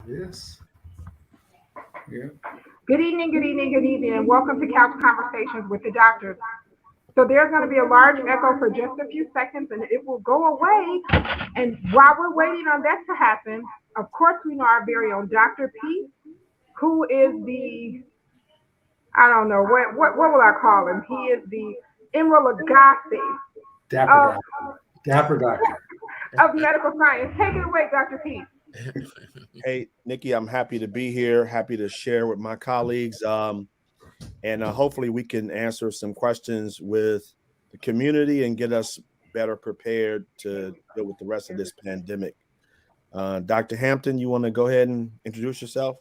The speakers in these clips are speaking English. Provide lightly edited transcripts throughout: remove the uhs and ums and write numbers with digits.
Yes. Yeah. Good evening, and welcome to Couch Conversations with the Doctors. So there's going to be a large echo for just a few seconds, and it will go away. And while we're waiting on that to happen, of course, we know our very own Dr. P, who is the I don't know what will I call him? He is the Emerald Lagasse Dapper of doctor. Dapper doctor. of medical science. Take it away, Dr. P. Hey, Nikki, I'm happy to be here. Happy to share with my colleagues. And hopefully we can answer some questions with the community and get us better prepared to deal with the rest of this pandemic. Dr. Hampton, you want to go ahead and introduce yourself?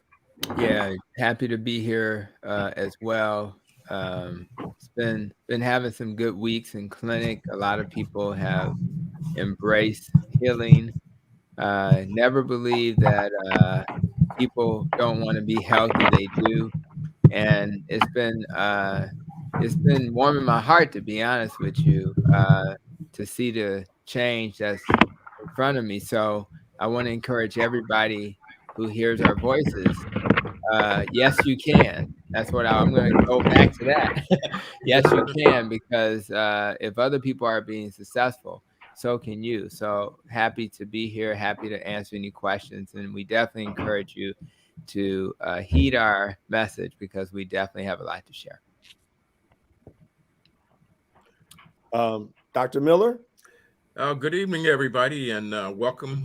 Yeah, happy to be here as well. It's been having some good weeks in clinic. A lot of people have embraced healing. Never believe that people don't want to be healthy. They do, and it's been warming my heart, to be honest with you, to see the change that's in front of me. So I want to encourage everybody who hears our voices. Yes, you can. That's what I'm going to go back to that. Yes, you can, because if other people are being successful, so can you. So happy to be here, happy to answer any questions. And we definitely encourage you to heed our message, because we definitely have a lot to share. Dr. Miller? Good evening, everybody, and welcome.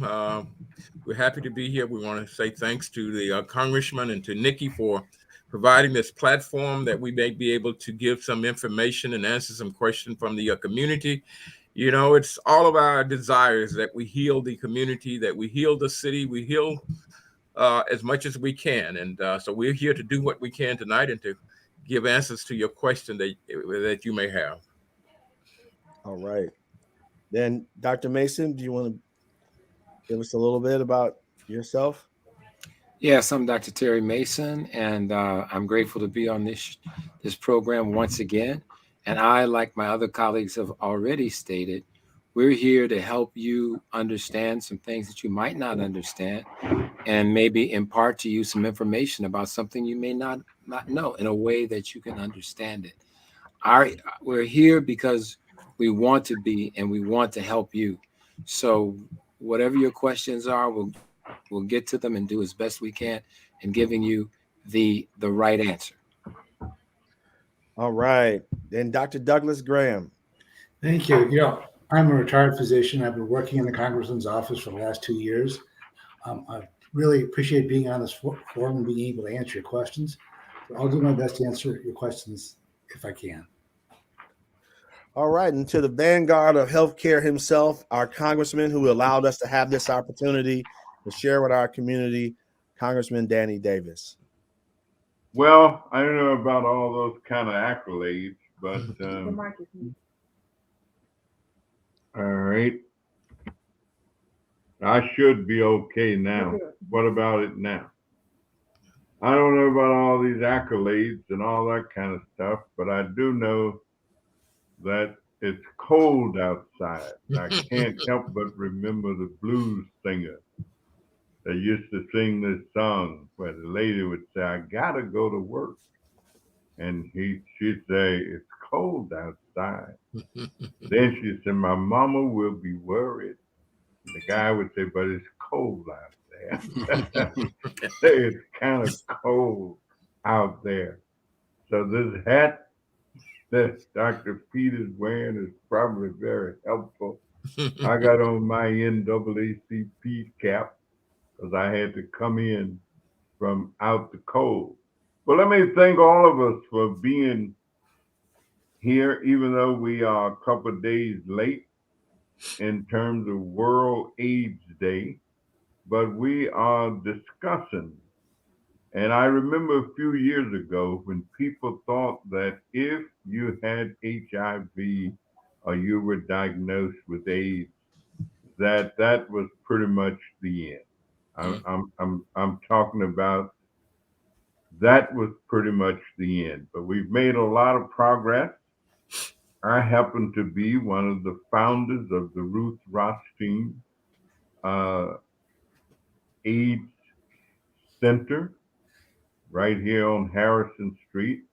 We're happy to be here. We want to say thanks to the Congressman and to Nikki for providing this platform that we may be able to give some information and answer some questions from the community. You know, it's all of our desires that we heal the community, that we heal the city, we heal as much as we can. And so we're here to do what we can tonight and to give answers to your question that you may have. All right. Then, Dr. Mason, do you want to give us a little bit about yourself? Yes, I'm Dr. Terry Mason, and I'm grateful to be on this program once again. And I, like my other colleagues have already stated, we're here to help you understand some things that you might not understand, and maybe impart to you some information about something you may not know in a way that you can understand it. We're here because we want to be, and we want to help you. So whatever your questions are, we'll get to them and do as best we can in giving you the right answer. All right. Then Dr. Douglas Graham. Thank you. I'm a retired physician. I've been working in the Congressman's office for the last 2 years. I really appreciate being on this forum and being able to answer your questions. So I'll do my best to answer your questions if I can. All right. And to the vanguard of healthcare himself, our congressman who allowed us to have this opportunity to share with our community, Congressman Danny Davis. Well, I don't know about all those kind of accolades, but all right. I should be okay now. What about it now? I don't know about all these accolades and all that kind of stuff, but I do know that it's cold outside. I can't help but remember the blues singer that used to sing this song where the lady would say, I gotta go to work. And she'd say, it's cold outside. Then she'd say, my mama will be worried. And the guy would say, but it's cold out there. It's kind of cold out there. So this hat that Dr. Peter's wearing is probably very helpful. I got on my NAACP cap because I had to come in from out the cold. Well, let me thank all of us for being here, even though we are a couple of days late in terms of World AIDS Day, but we are discussing. And I remember a few years ago when people thought that if you had HIV or you were diagnosed with AIDS, that was pretty much the end. I'm talking about that was pretty much the end. But we've made a lot of progress. I happen to be one of the founders of the Ruth Rothstein AIDS center right here on Harrison Street.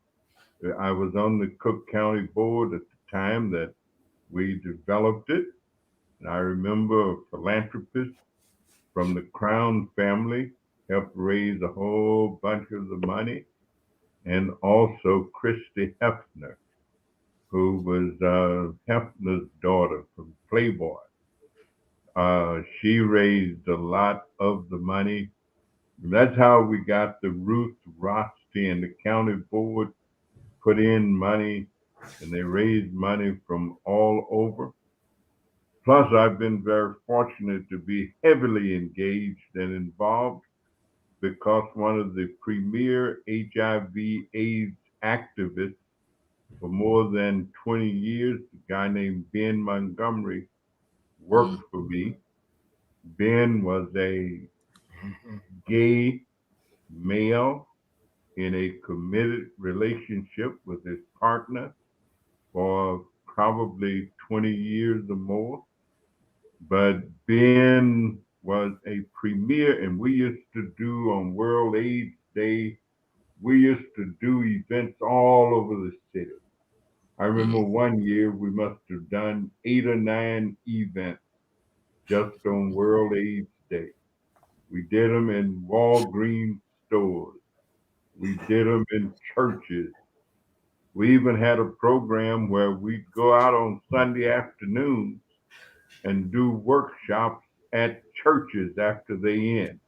I was on the Cook County Board at the time that we developed it. And I remember a philanthropist from the Crown family helped raise a whole bunch of the money. And also Christy Hefner, who was Hefner's daughter from Playboy. She raised a lot of the money. That's how we got the Ruth Rothstein and the county board put in money, and they raised money from all over. Plus, I've been very fortunate to be heavily engaged and involved because one of the premier HIV/AIDS activists for more than 20 years, a guy named Ben Montgomery, worked for me. Ben was a gay male in a committed relationship with his partner for probably 20 years or more. But Ben was a premier, and we used to do on World AIDS Day, we used to do events all over the city. I remember one year we must have done 8 or 9 events just on World AIDS Day. We did them in Walgreens stores. We did them in churches. We even had a program where we'd go out on Sunday afternoons and do workshops at churches after they end.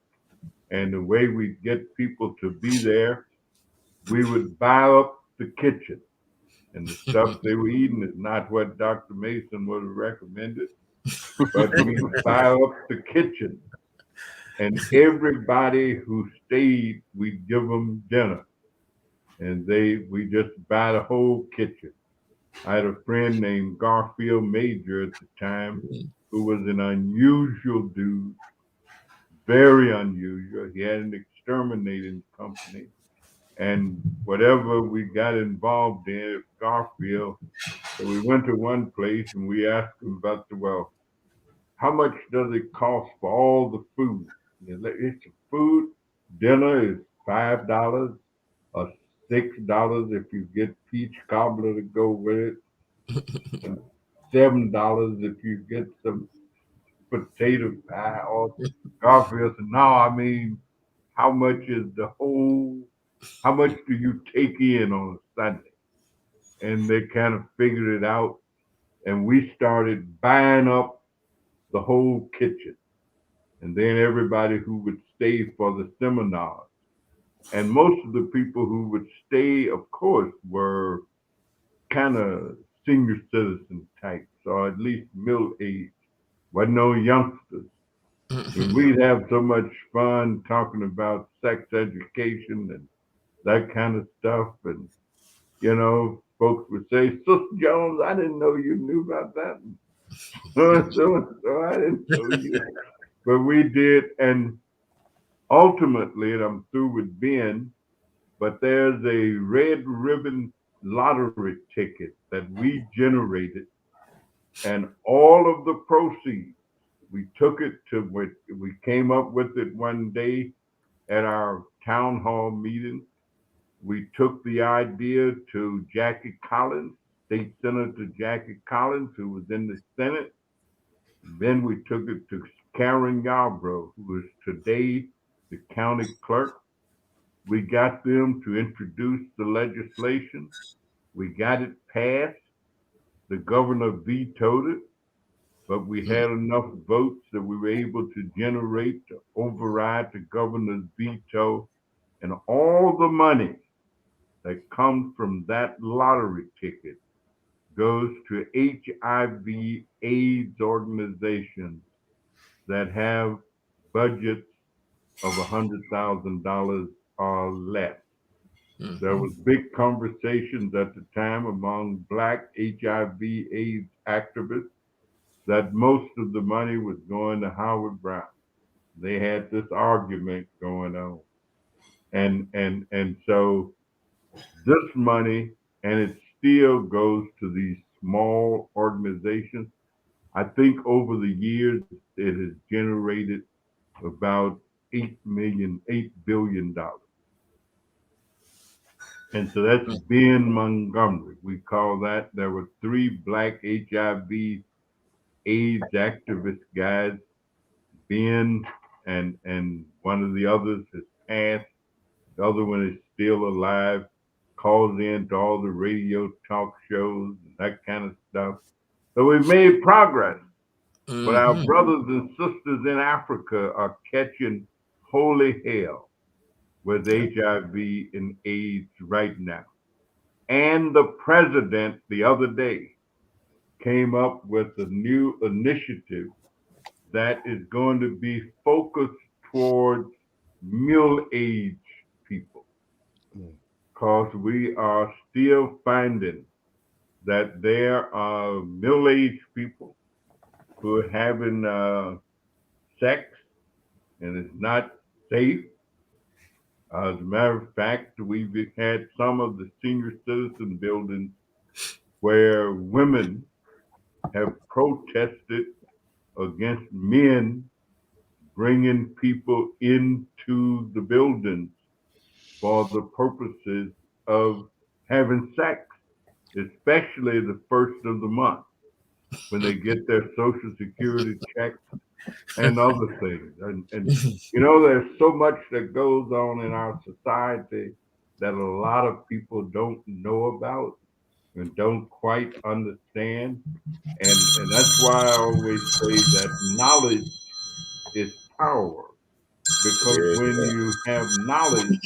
And the way we get people to be there, we would buy up the kitchen. And the stuff they were eating is not what Dr. Mason would have recommended, but we would buy up the kitchen. And everybody who stayed, we'd give them dinner. And we just buy the whole kitchen. I had a friend named Garfield Major at the time who was an unusual dude, very unusual. He had an exterminating company. And whatever we got involved in at Garfield, so we went to one place and we asked him about well, how much does it cost for all the food? It's food. Dinner is $5 or $6 if you get peach cobbler to go with it, and $7 if you get some potato pie. Or Garfield said, no, I mean, how much is the whole? How much do you take in on a Sunday? And they kind of figured it out, and we started buying up the whole kitchen, and then everybody who would stay for the seminars. And most of the people who would stay, of course, were kind of senior citizen types, or at least middle age. Wasn't no youngsters. And we'd have so much fun talking about sex education and that kind of stuff. And, folks would say, Sister Jones, I didn't know you knew about that. So I didn't know you. But we did. And ultimately, and I'm through with Ben, but there's a red ribbon lottery ticket that we generated, and all of the proceeds, we took it we came up with it one day at our town hall meeting. We took the idea to Jackie Collins, State Senator Jackie Collins, who was in the Senate. Then we took it to Karen Yarbrough, who is today the county clerk. We got them to introduce the legislation. We got it passed. The governor vetoed it, but we had enough votes that we were able to generate to override the governor's veto. And all the money that comes from that lottery ticket goes to HIV/AIDS organizations that have budgets of $100,000 or less. There was big conversations at the time among Black HIV/AIDS activists that most of the money was going to Howard Brown. They had this argument going on. And so this money, and it still goes to these small organizations. I think over the years, it has generated about $8 billion. And so that's Ben Montgomery. We call that. There were 3 black HIV AIDS activist guys. Ben and one of the others has passed. The other one is still alive, calls in to all the radio talk shows and that kind of stuff. So we've made progress. But our brothers and sisters in Africa are catching holy hell with HIV and AIDS right now. And the president the other day came up with a new initiative that is going to be focused towards middle-aged people, because we are still finding that there are middle-aged people who are having sex and it's not safe. As a matter of fact, we've had some of the senior citizen buildings where women have protested against men bringing people into the buildings for the purposes of having sex, especially the first of the month when they get their Social Security check and other things. And you know, there's so much that goes on in our society that a lot of people don't know about and don't quite understand. And that's why I always say that knowledge is power. Because when you have knowledge,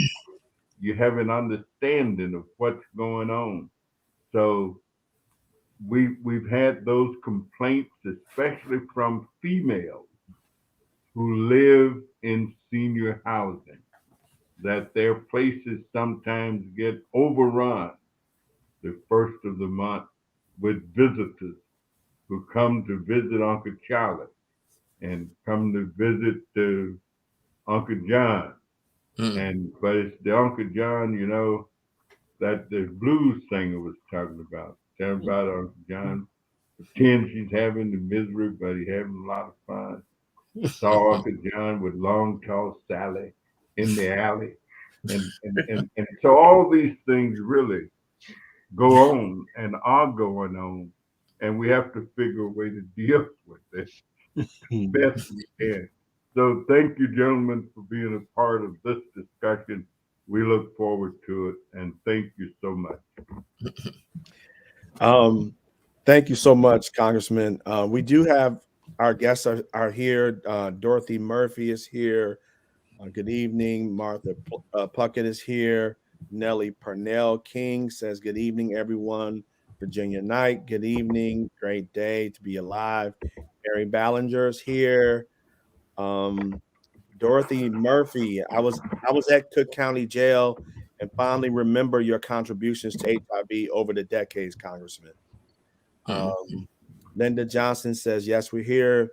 you have an understanding of what's going on. So we've had those complaints, especially from females who live in senior housing, that their places sometimes get overrun the first of the month with visitors who come to visit Uncle Charlie and come to visit Uncle John. But it's the Uncle John, you know, that the blues singer was talking about. Talking about Uncle John pretends he's having the misery, but he's having a lot of fun. Saw Uncle John with long, tall Sally in the alley. And so all these things really go on and are going on. And we have to figure a way to deal with it best we can. So thank you, gentlemen, for being a part of this discussion. We look forward to it, and thank you so much. Thank you so much, Congressman. We do have our guests are here. Dorothy Murphy is here. Good evening. Martha Puckett is here. Nellie Purnell King says, good evening, everyone. Virginia Knight, good evening. Great day to be alive. Mary Ballinger is here. Dorothy Murphy, I was at Cook County Jail and fondly remember your contributions to HIV over the decades, Congressman. Linda Johnson says, yes, we're here.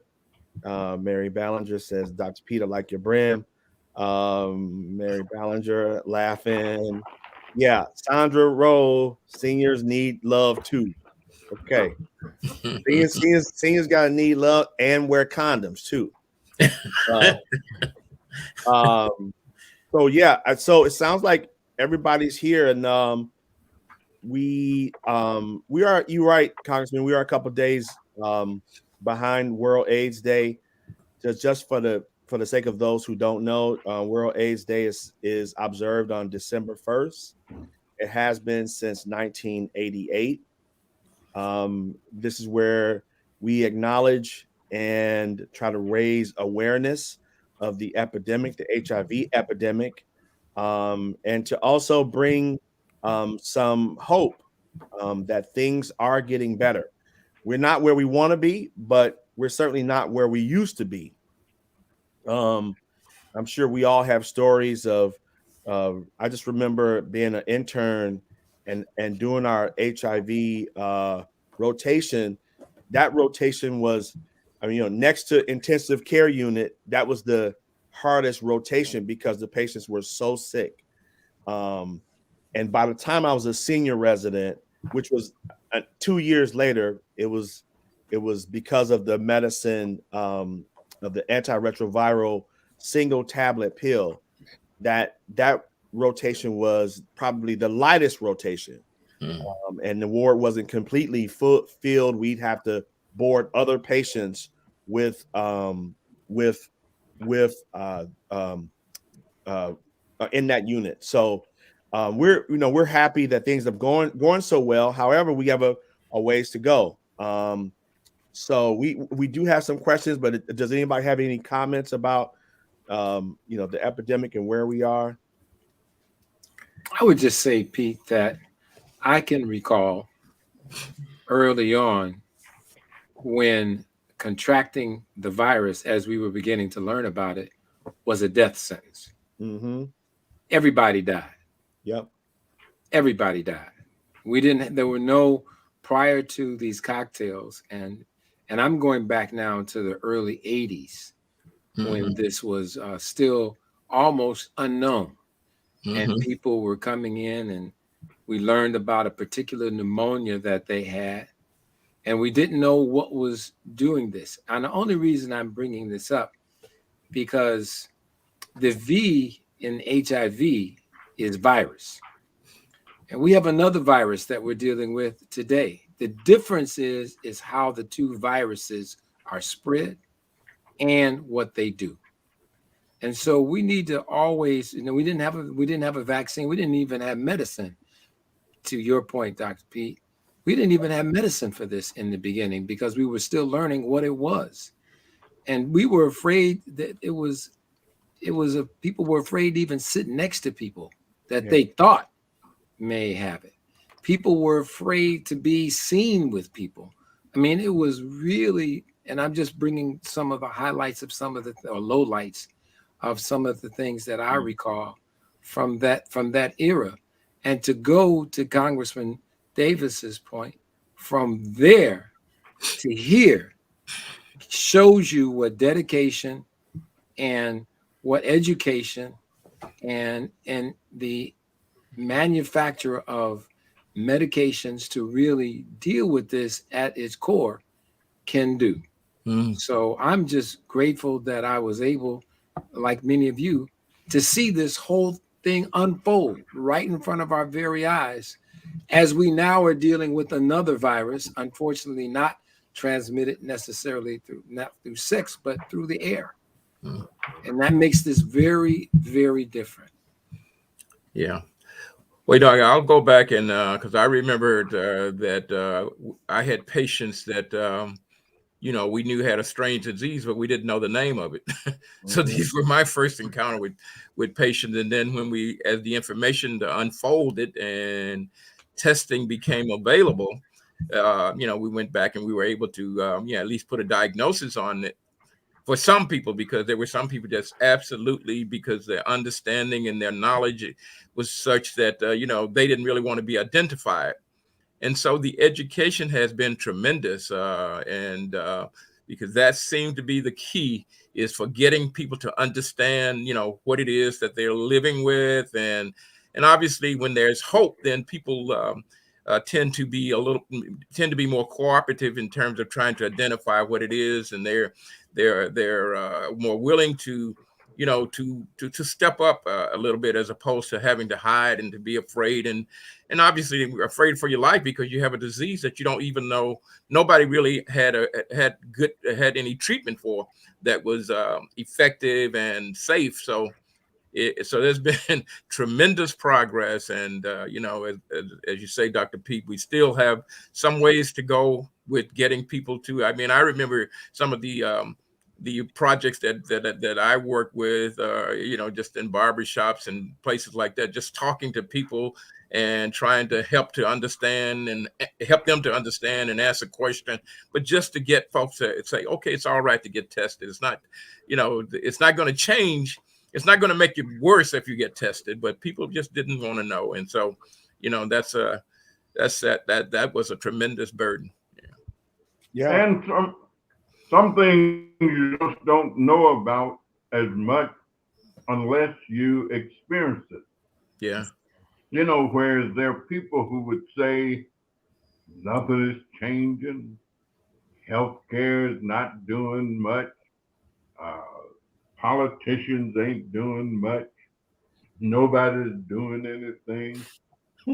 Mary Ballinger says, Dr. Peter, like your brim. Mary Ballinger laughing. Yeah, Sandra Rowe, seniors need love too. Okay. Seniors gotta need love and wear condoms too. So yeah, so it sounds like everybody's here, and we are, you're right, Congressman, we are a couple of days behind World AIDS Day. Just for the sake of those who don't know, World AIDS Day is observed on December 1st. It has been since 1988. This is where we acknowledge and try to raise awareness of the epidemic, the HIV epidemic, and to also bring some hope that things are getting better. We're not where we want to be, but we're certainly not where we used to be. I'm sure we all have stories of, I just remember being an intern and doing our HIV rotation. That rotation was, I mean, you know, next to intensive care unit, that was the hardest rotation because the patients were so sick. And by the time I was a senior resident, which was 2 years later, it was because of the medicine, of the antiretroviral single tablet pill, that rotation was probably the lightest rotation. And the ward wasn't completely filled. We'd have to board other patients with in that unit. So we're happy that things have going so well. However, we have a ways to go. So we do have some questions, but does anybody have any comments about the epidemic and where we are? I would just say, Pete, that I can recall early on when contracting the virus, as we were beginning to learn about it, was a death sentence. Mm-hmm. Everybody died. Yep. Everybody died. There were no, prior to these cocktails, and I'm going back now to the early 80s when this was still almost unknown. And people were coming in, and we learned about a particular pneumonia that they had, and we didn't know what was doing this. And the only reason I'm bringing this up, because the V in HIV is virus. And we have another virus that we're dealing with today. The difference is how the two viruses are spread and what they do. And so we need to always, we didn't have a vaccine. We didn't even have medicine. To your point, Dr. Pete, we didn't even have medicine for this in the beginning because we were still learning what it was. And we were afraid that people were afraid to even sit next to people that they thought may have it. People were afraid to be seen with people. I mean, it was really, and I'm just bringing some of the highlights of some of the, or lowlights of some of the things that I recall from that era. And to go to Congressman Davis's point, from there to here shows you what dedication and what education and the manufacture of medications to really deal with this at its core can do. So I'm just grateful that I was able, like many of you, to see this whole thing unfold right in front of our very eyes as we now are dealing with another virus, unfortunately not transmitted necessarily not through sex, but through the air. And that makes this very, very different. Yeah. Wait, Doc, I'll go back and because I remembered that I had patients that we knew had a strange disease, but we didn't know the name of it. So these were my first encounter with patients. And then when as the information unfolded and testing became available, we went back and we were able to at least put a diagnosis on it for some people, because there were some people that's absolutely, because their understanding and their knowledge was such that they didn't really want to be identified. And so the education has been tremendous, and because that seemed to be the key, is for getting people to understand what it is that they're living with. And obviously when there's hope, then people tend to be more cooperative in terms of trying to identify what it is, and they're more willing to to step up a little bit, as opposed to having to hide and to be afraid, and obviously afraid for your life because you have a disease that you don't even know, nobody really had any treatment for that was effective and safe. So there's been tremendous progress, and as you say, Dr. Pete, we still have some ways to go with getting people to. I mean, I remember some of the projects that I work with, just in barbershops and places like that, just talking to people and trying to help them to understand and ask a question, but just to get folks to say, okay, it's all right to get tested. It's not, it's not going to change. It's not going to make it worse if you get tested, but people just didn't want to know. And so, that was a tremendous burden. Yeah. And some things you just don't know about as much unless you experience it. Yeah. Whereas there are people who would say nothing is changing, healthcare is not doing much, politicians ain't doing much. Nobody's doing anything.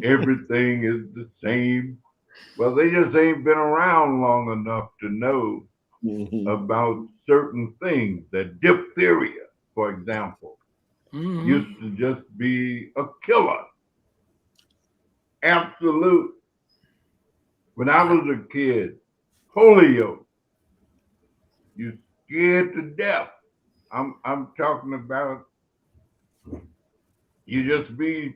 Everything is the same. Well, they just ain't been around long enough to know about certain things. That diphtheria, for example, used to just be a killer. Absolute. When I was a kid, polio, you scared to death. I'm talking about you just be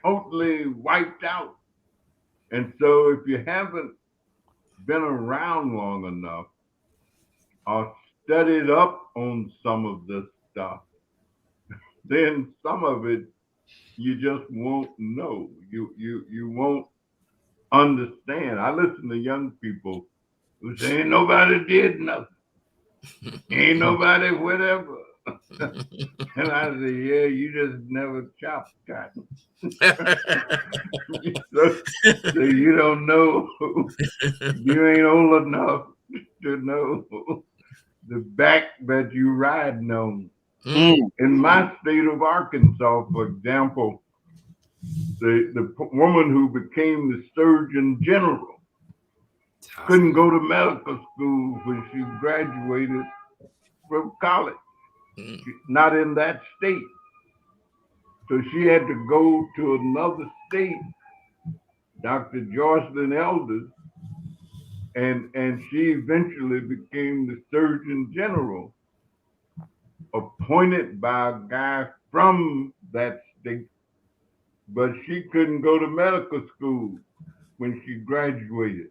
totally wiped out. And so if you haven't been around long enough or studied up on some of this stuff, then some of it you just won't know. You won't understand. I listen to young people who say ain't nobody did nothing. Ain't nobody whatever. And I say, yeah, you just never chopped cotton. so you don't know. You ain't old enough to know the back that you riding on. In my state of Arkansas, for example, the woman who became the Surgeon General couldn't go to medical school when she graduated from college. Not in that state. So she had to go to another state, Dr. Jocelyn Elders, and she eventually became the Surgeon General, appointed by a guy from that state, but she couldn't go to medical school when she graduated.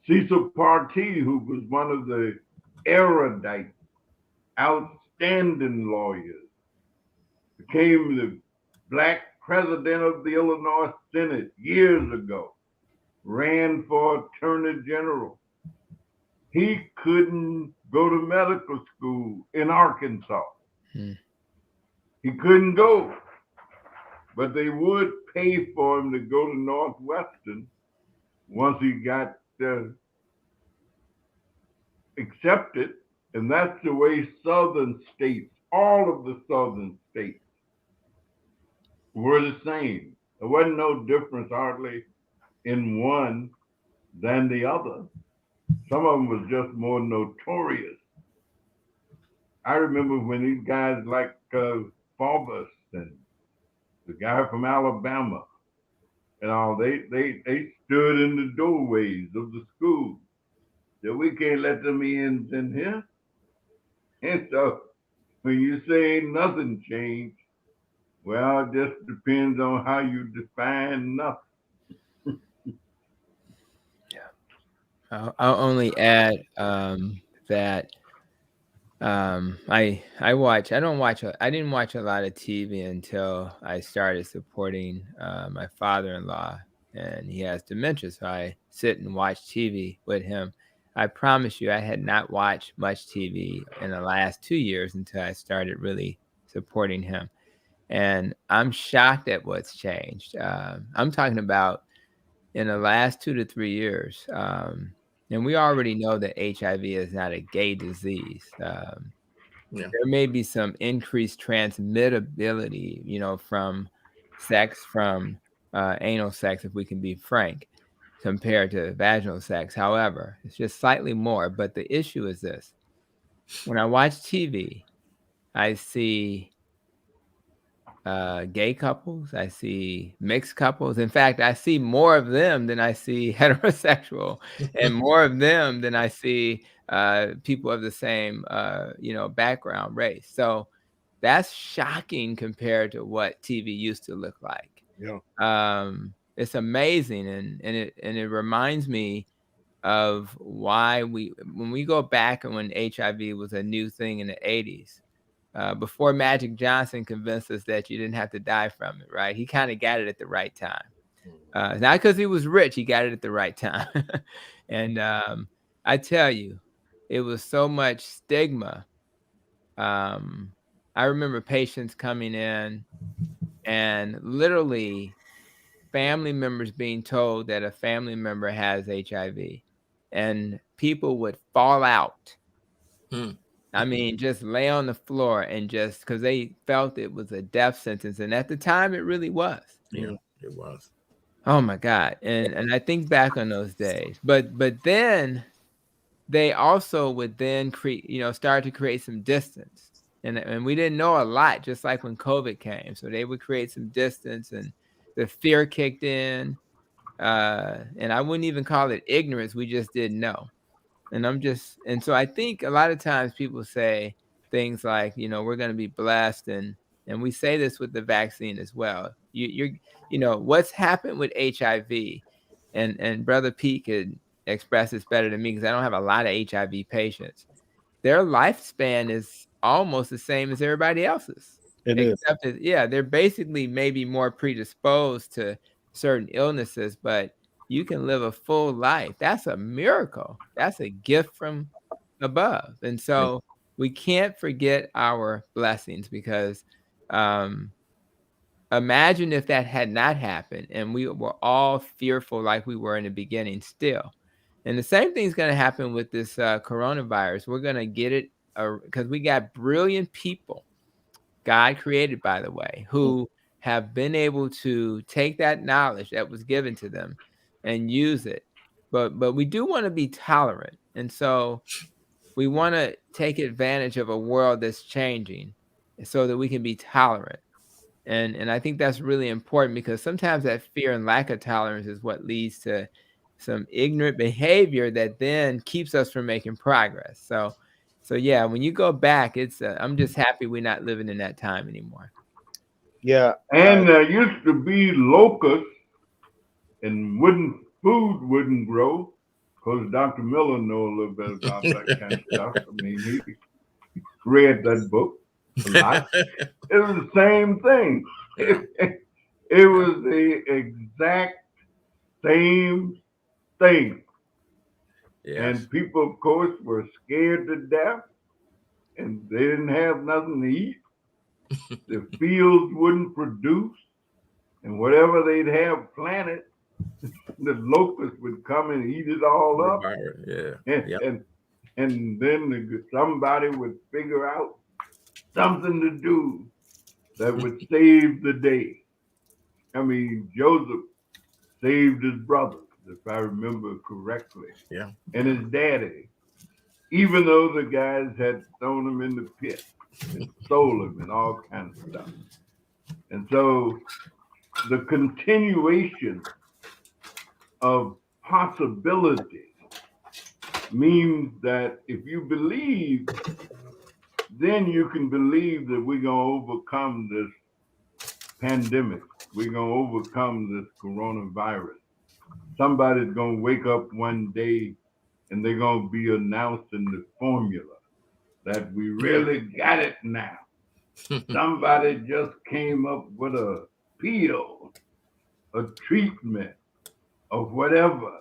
Cecil Partee, who was one of the erudite, outstanding lawyers, became the black president of the Illinois Senate years ago, ran for attorney general. He couldn't go to medical school in Arkansas. He couldn't go, but they would pay for him to go to Northwestern once he got accepted. And that's the way southern states, all of the southern states, were the same. There wasn't no difference hardly in one than the other. Some of them was just more notorious. I remember when these guys like Faubus and the guy from Alabama and all, they stood in the doorways of the school. That we can't let them in here. And so when you say ain't nothing changed, well, it just depends on how you define nothing. I'll only add that I didn't watch a lot of TV until I started supporting my father-in-law, and he has dementia, so I sit and watch TV with him. I promise you, I had not watched much TV in the last 2 years until I started really supporting him. And I'm shocked at what's changed. I'm talking about in the last 2 to 3 years. And we already know that HIV is not a gay disease. There may be some increased transmittability, from sex, from anal sex, if we can be frank, compared to vaginal sex. However, it's just slightly more. But the issue is this. When I watch TV, I see gay couples, I see mixed couples. In fact, I see more of them than I see heterosexual, and more of them than I see people of the same background, race. So that's shocking compared to what TV used to look like. It's amazing, and it reminds me of why when we go back and when HIV was a new thing in the 80s. Before Magic Johnson convinced us that you didn't have to die from it, right? He kind of got it at the right time. Not because he was rich, he got it at the right time. And I tell you, it was so much stigma. I remember patients coming in and literally family members being told that a family member has HIV, and people would fall out I mean, just lay on the floor and just because they felt it was a death sentence. And at the time, it really was. Yeah, it was. Oh my God. And I think back on those days. But then they also would then create, start to create some distance. And we didn't know a lot, just like when COVID came. So they would create some distance and the fear kicked in. And I wouldn't even call it ignorance. We just didn't know. And so I think a lot of times people say things like, we're going to be blessed. And we say this with the vaccine as well. What's happened with HIV, and Brother Pete could express this better than me because I don't have a lot of HIV patients. Their lifespan is almost the same as everybody else's. It is. Except that, yeah, they're basically maybe more predisposed to certain illnesses, but you can live a full life. That's a miracle. That's a gift from above. And so we can't forget our blessings because imagine if that had not happened and we were all fearful like we were in the beginning still. And the same thing's going to happen with this coronavirus. We're going to get it because we got brilliant people, God created, by the way, who have been able to take that knowledge that was given to them and use it. But we do want to be tolerant. And so we want to take advantage of a world that's changing so that we can be tolerant. And I think that's really important because sometimes that fear and lack of tolerance is what leads to some ignorant behavior that then keeps us from making progress. So yeah, when you go back, it's I'm just happy we're not living in that time anymore. Yeah. And there used to be locusts and food wouldn't grow. Because Dr. Miller know a little bit about that kind of stuff. I mean, he read that book a lot. It was the same thing. It was the exact same thing. Yes. And people, of course, were scared to death and they didn't have nothing to eat. The fields wouldn't produce. And whatever they'd have planted, the locusts would come and eat it all up. Yeah. And, Yep. and then somebody would figure out something to do that would save the day. I mean, Joseph saved his brothers, if I remember correctly. Yeah. And his daddy, even though the guys had thrown him in the pit and sold him and all kinds of stuff. And so the continuation of possibility means that if you believe, then you can believe that we're going to overcome this pandemic. We're going to overcome this coronavirus. Somebody's going to wake up one day and they're going to be announcing the formula that we really got it now. Somebody just came up with a pill, a treatment, of whatever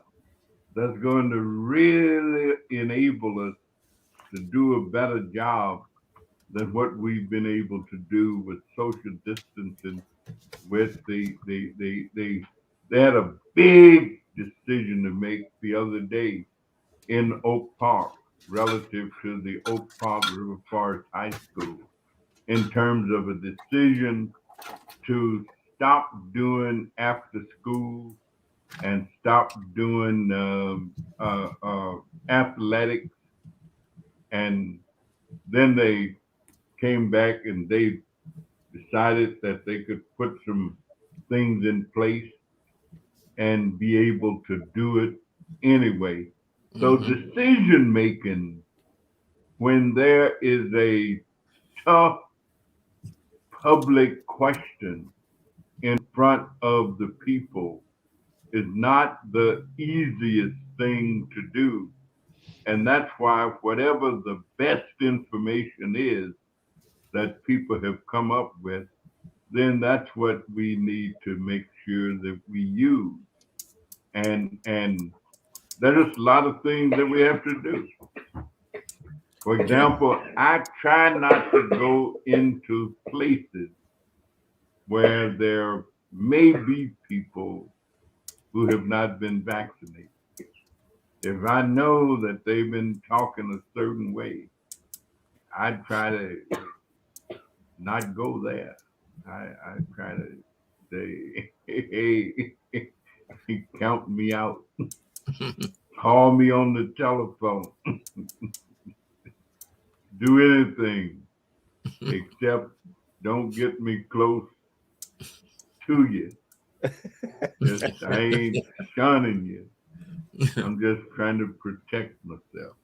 that's going to really enable us to do a better job than what we've been able to do with social distancing. With they had a big decision to make the other day in Oak Park relative to the Oak Park River Forest High School in terms of a decision to stop doing after school and stop doing athletics. And then they came back and they decided that they could put some things in place and be able to do it anyway. So decision making, when there is a tough public question in front of the people, is not the easiest thing to do. And that's why whatever the best information is that people have come up with, then that's what we need to make sure that we use. And there's a lot of things that we have to do. For example, I try not to go into places where there may be people who have not been vaccinated. If I know that they've been talking a certain way, I try to not go there. I try to say, hey, count me out. Call me on the telephone. Do anything except don't get me close to you. Just I ain't shunning you. I'm just trying to protect myself.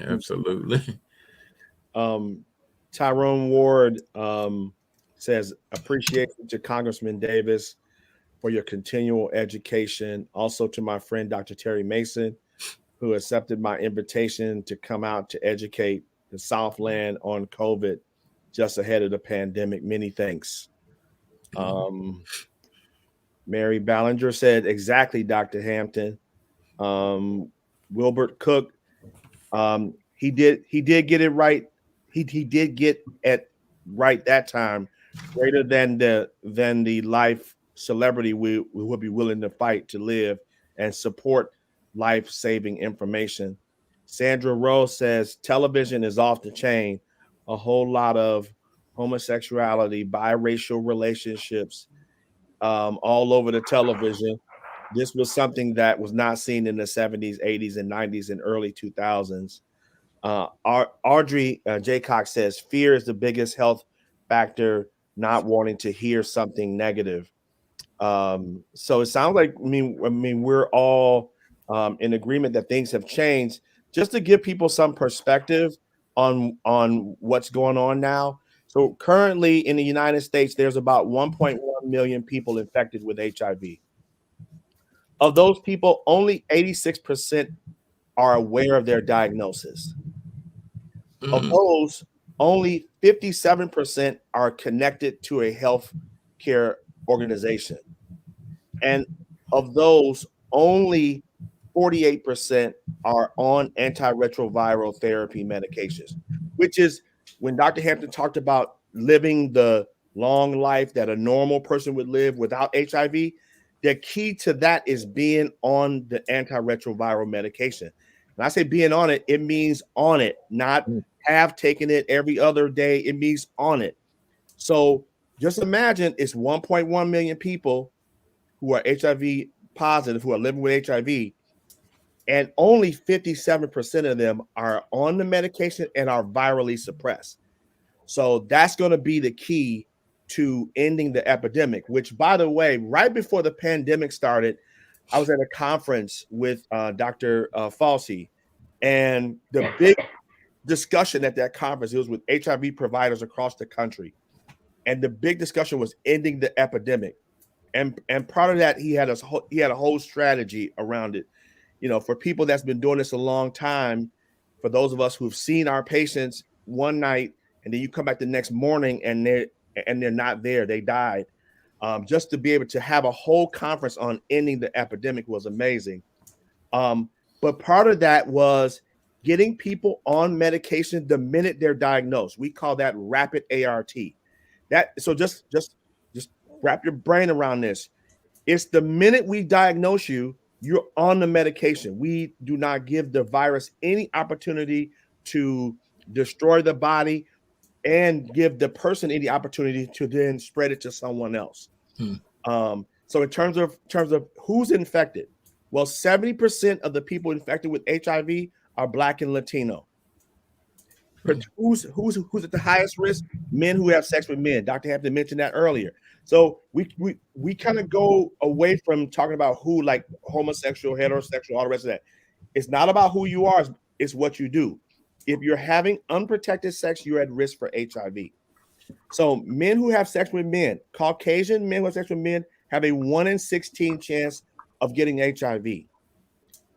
Absolutely. Tyrone Ward says, appreciation to Congressman Davis for your continual education. Also to my friend, Dr. Terry Mason, who accepted my invitation to come out to educate the Southland on COVID just ahead of the pandemic. Many thanks. Mary Ballinger said, exactly, Dr. Hampton. Wilbert Cook, he did get it right. He did get it right that time. Greater than the life celebrity we would be willing to fight to live and support life-saving information. Sandra Rose says television is off the chain. A whole lot of homosexuality, biracial relationships, all over the television. This was something that was not seen in the 70s, 80s, and 90s and early 2000s. Audrey J. Cox says, fear is the biggest health factor, not wanting to hear something negative. So it sounds like, I mean, we're all in agreement that things have changed. Just to give people some perspective on what's going on now. So currently in the United States, there's about 1.1 million people infected with HIV. Of those people, only 86% are aware of their diagnosis. Of those, only 57% are connected to a health care organization. And of those, only 48% are on antiretroviral therapy medications, which is when Dr. Hampton talked about living the long life that a normal person would live without HIV. The key to that is being on the antiretroviral medication. When I say being on it, it means on it, not have taken it every other day. It means on it. So just imagine it's 1.1 million people who are HIV positive, who are living with HIV, and only 57% of them are on the medication and are virally suppressed. So that's going to be the key to ending the epidemic, which, by the way, right before the pandemic started, I was at a conference with Dr. Falsey, and the big discussion at that conference, it was with HIV providers across the country. And the big discussion was ending the epidemic. And part of that, he had a whole strategy around it. You know, for people that's been doing this a long time, for those of us who've seen our patients one night and then you come back the next morning and they're not there, they died. Just to be able to have a whole conference on ending the epidemic was amazing. But part of that was getting people on medication the minute they're diagnosed. We call that rapid ART. So just wrap your brain around this. It's the minute we diagnose you, you're on the medication. We do not give the virus any opportunity to destroy the body and give the person any opportunity to then spread it to someone else. So in terms of who's infected, well, 70% of the people infected with HIV are Black and Latino. But who's at the highest risk? Men who have sex with men. Dr. Hampton mentioned that earlier. So we kind of go away from talking about who, like homosexual, heterosexual, all the rest of that. It's not about who you are, it's what you do. If you're having unprotected sex, you're at risk for HIV. So men who have sex with men, Caucasian men who have sex with men, have a 1 in 16 chance of getting HIV.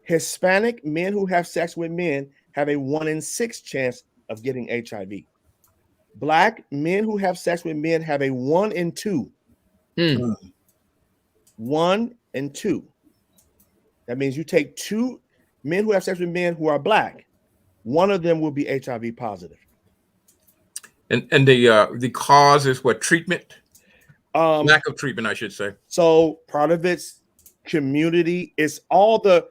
Hispanic men who have sex with men have a 1 in 6 chance of getting HIV. Black men who have sex with men have a 1 in 2. 1 in 2. That means you take 2 men who have sex with men who are Black, one of them will be HIV positive. And the cause is what? Treatment? Lack of treatment, I should say. So part of it's community. It's all the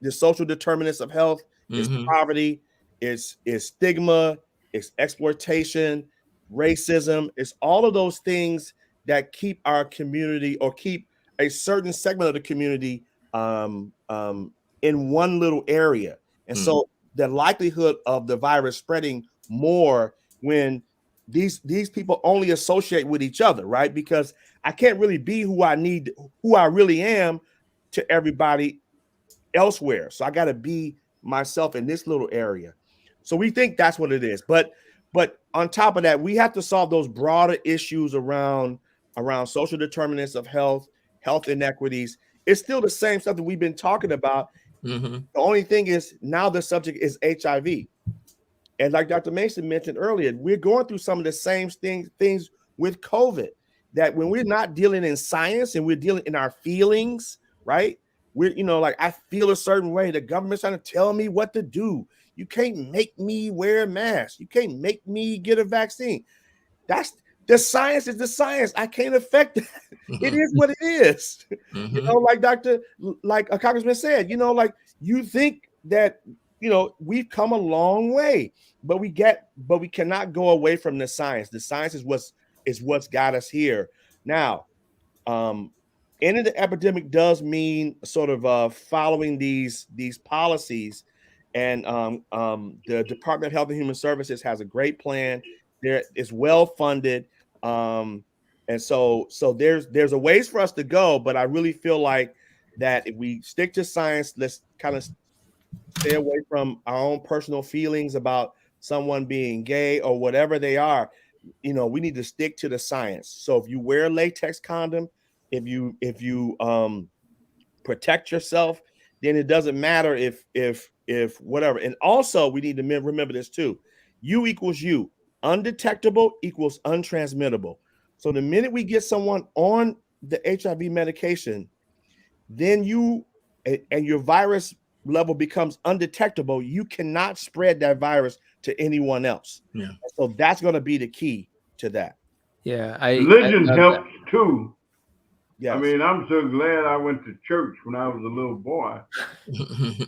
social determinants of health. It's poverty. It's stigma. it's exploitation, racism. It's all of those things that keep our community or keep a certain segment of the community in one little area. And so the likelihood of the virus spreading more when these people only associate with each other, right? Because I can't really be who I really am to everybody elsewhere. So I got to be myself in this little area. So we think that's what it is. But on top of that, we have to solve those broader issues around social determinants of health inequities. It's still the same stuff that we've been talking about. The only thing is now the subject is HIV. And like Dr. Mason mentioned earlier, we're going through some of the same things with COVID, that when we're not dealing in science and we're dealing in our feelings, right? We're, like, I feel a certain way. The government's trying to tell me what to do. You can't make me wear a mask. You can't make me get a vaccine. That's the science is the science. I can't affect that. It is what it is. Like a congressman said, you think that, we've come a long way, but we cannot go away from the science. The science is what's got us here. Now, ending the epidemic does mean sort of following these policies, and the Department of Health and Human Services has a great plan. It's well funded, and so there's a ways for us to go. But I really feel like that if we stick to science, let's kind of stay away from our own personal feelings about someone being gay or whatever they are. We need to stick to the science. So if you wear a latex condom, if you protect yourself, then it doesn't matter if whatever. And also we need to remember this too. U equals U. Undetectable equals untransmittable. So the minute we get someone on the HIV medication, then and your virus level becomes undetectable, you cannot spread that virus to anyone else. Yeah. So that's going to be the key to that. Yeah, religion helps too. Yes. I mean, I'm so glad I went to church when I was a little boy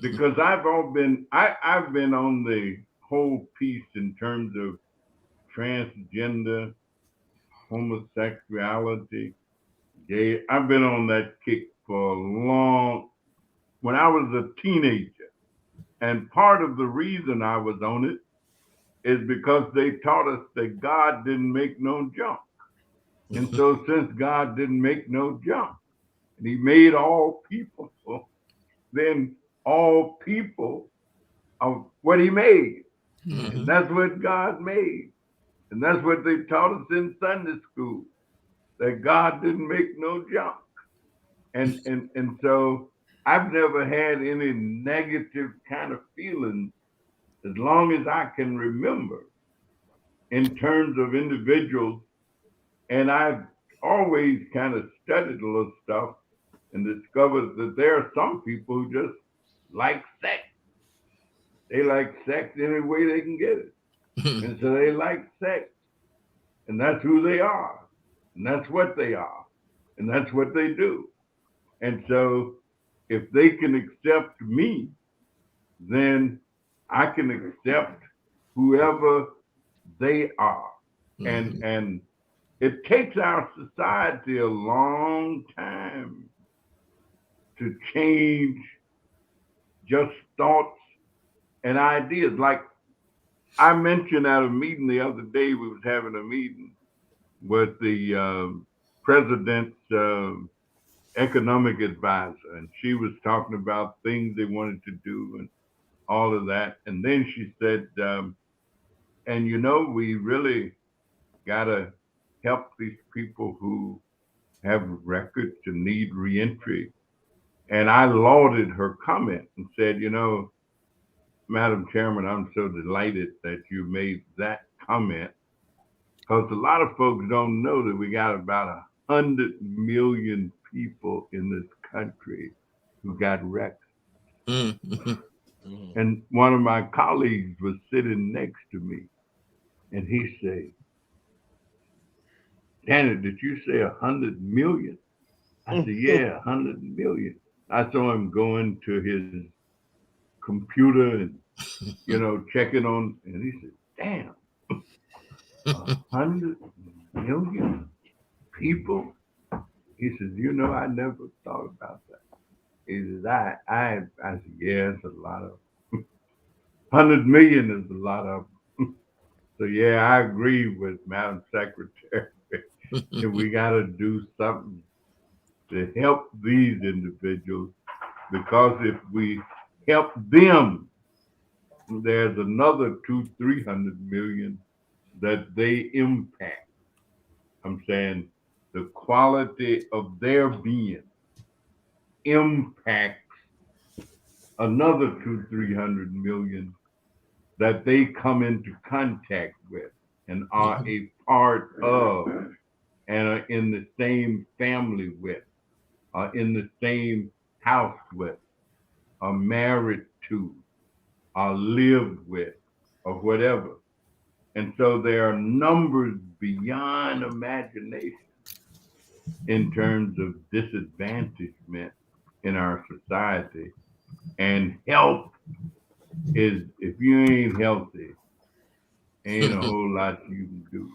because I've been on the whole piece in terms of transgender, homosexuality, gay. I've been on that kick for when I was a teenager. And part of the reason I was on it is because they taught us that God didn't make no junk. And so since God didn't make no junk, and he made all people, then all people are what he made. And that's what God made. And that's what they taught us in Sunday school, that God didn't make no junk. And so I've never had any negative kind of feelings as long as I can remember in terms of individuals. And I've always kind of studied a little stuff and discovered that there are some people who just like sex. They like sex any way they can get it. And so they like sex. And that's who they are. And that's what they are. And that's what they do. And so if they can accept me, then I can accept whoever they are. And it takes our society a long time to change just thoughts and ideas. Like I mentioned at a meeting the other day, we was having a meeting with the president's economic advisor, and she was talking about things they wanted to do and all of that. And then she said, and we really got to help these people who have records and need reentry. And I lauded her comment and said, Madam Chairman, I'm so delighted that you made that comment, because a lot of folks don't know that we got about 100 million people in this country who got records. And one of my colleagues was sitting next to me, and he said, Danny, did you say 100 million? I said, yeah, 100 million. I saw him going to his computer and, checking on, and he said, damn, 100 million people? He says, you know, I never thought about that. He says, I said, yeah, it's a lot of 100 million is a lot of. So yeah, I agree with Madam Secretary. We got to do something to help these individuals, because if we help them, there's another 300 million that they impact. I'm saying the quality of their being impacts another 300 million that they come into contact with and are a part of, and are in the same family with, are in the same house with, are married to, are lived with, or whatever. And so there are numbers beyond imagination in terms of disadvantagement in our society. And health is, if you ain't healthy, ain't a whole lot you can do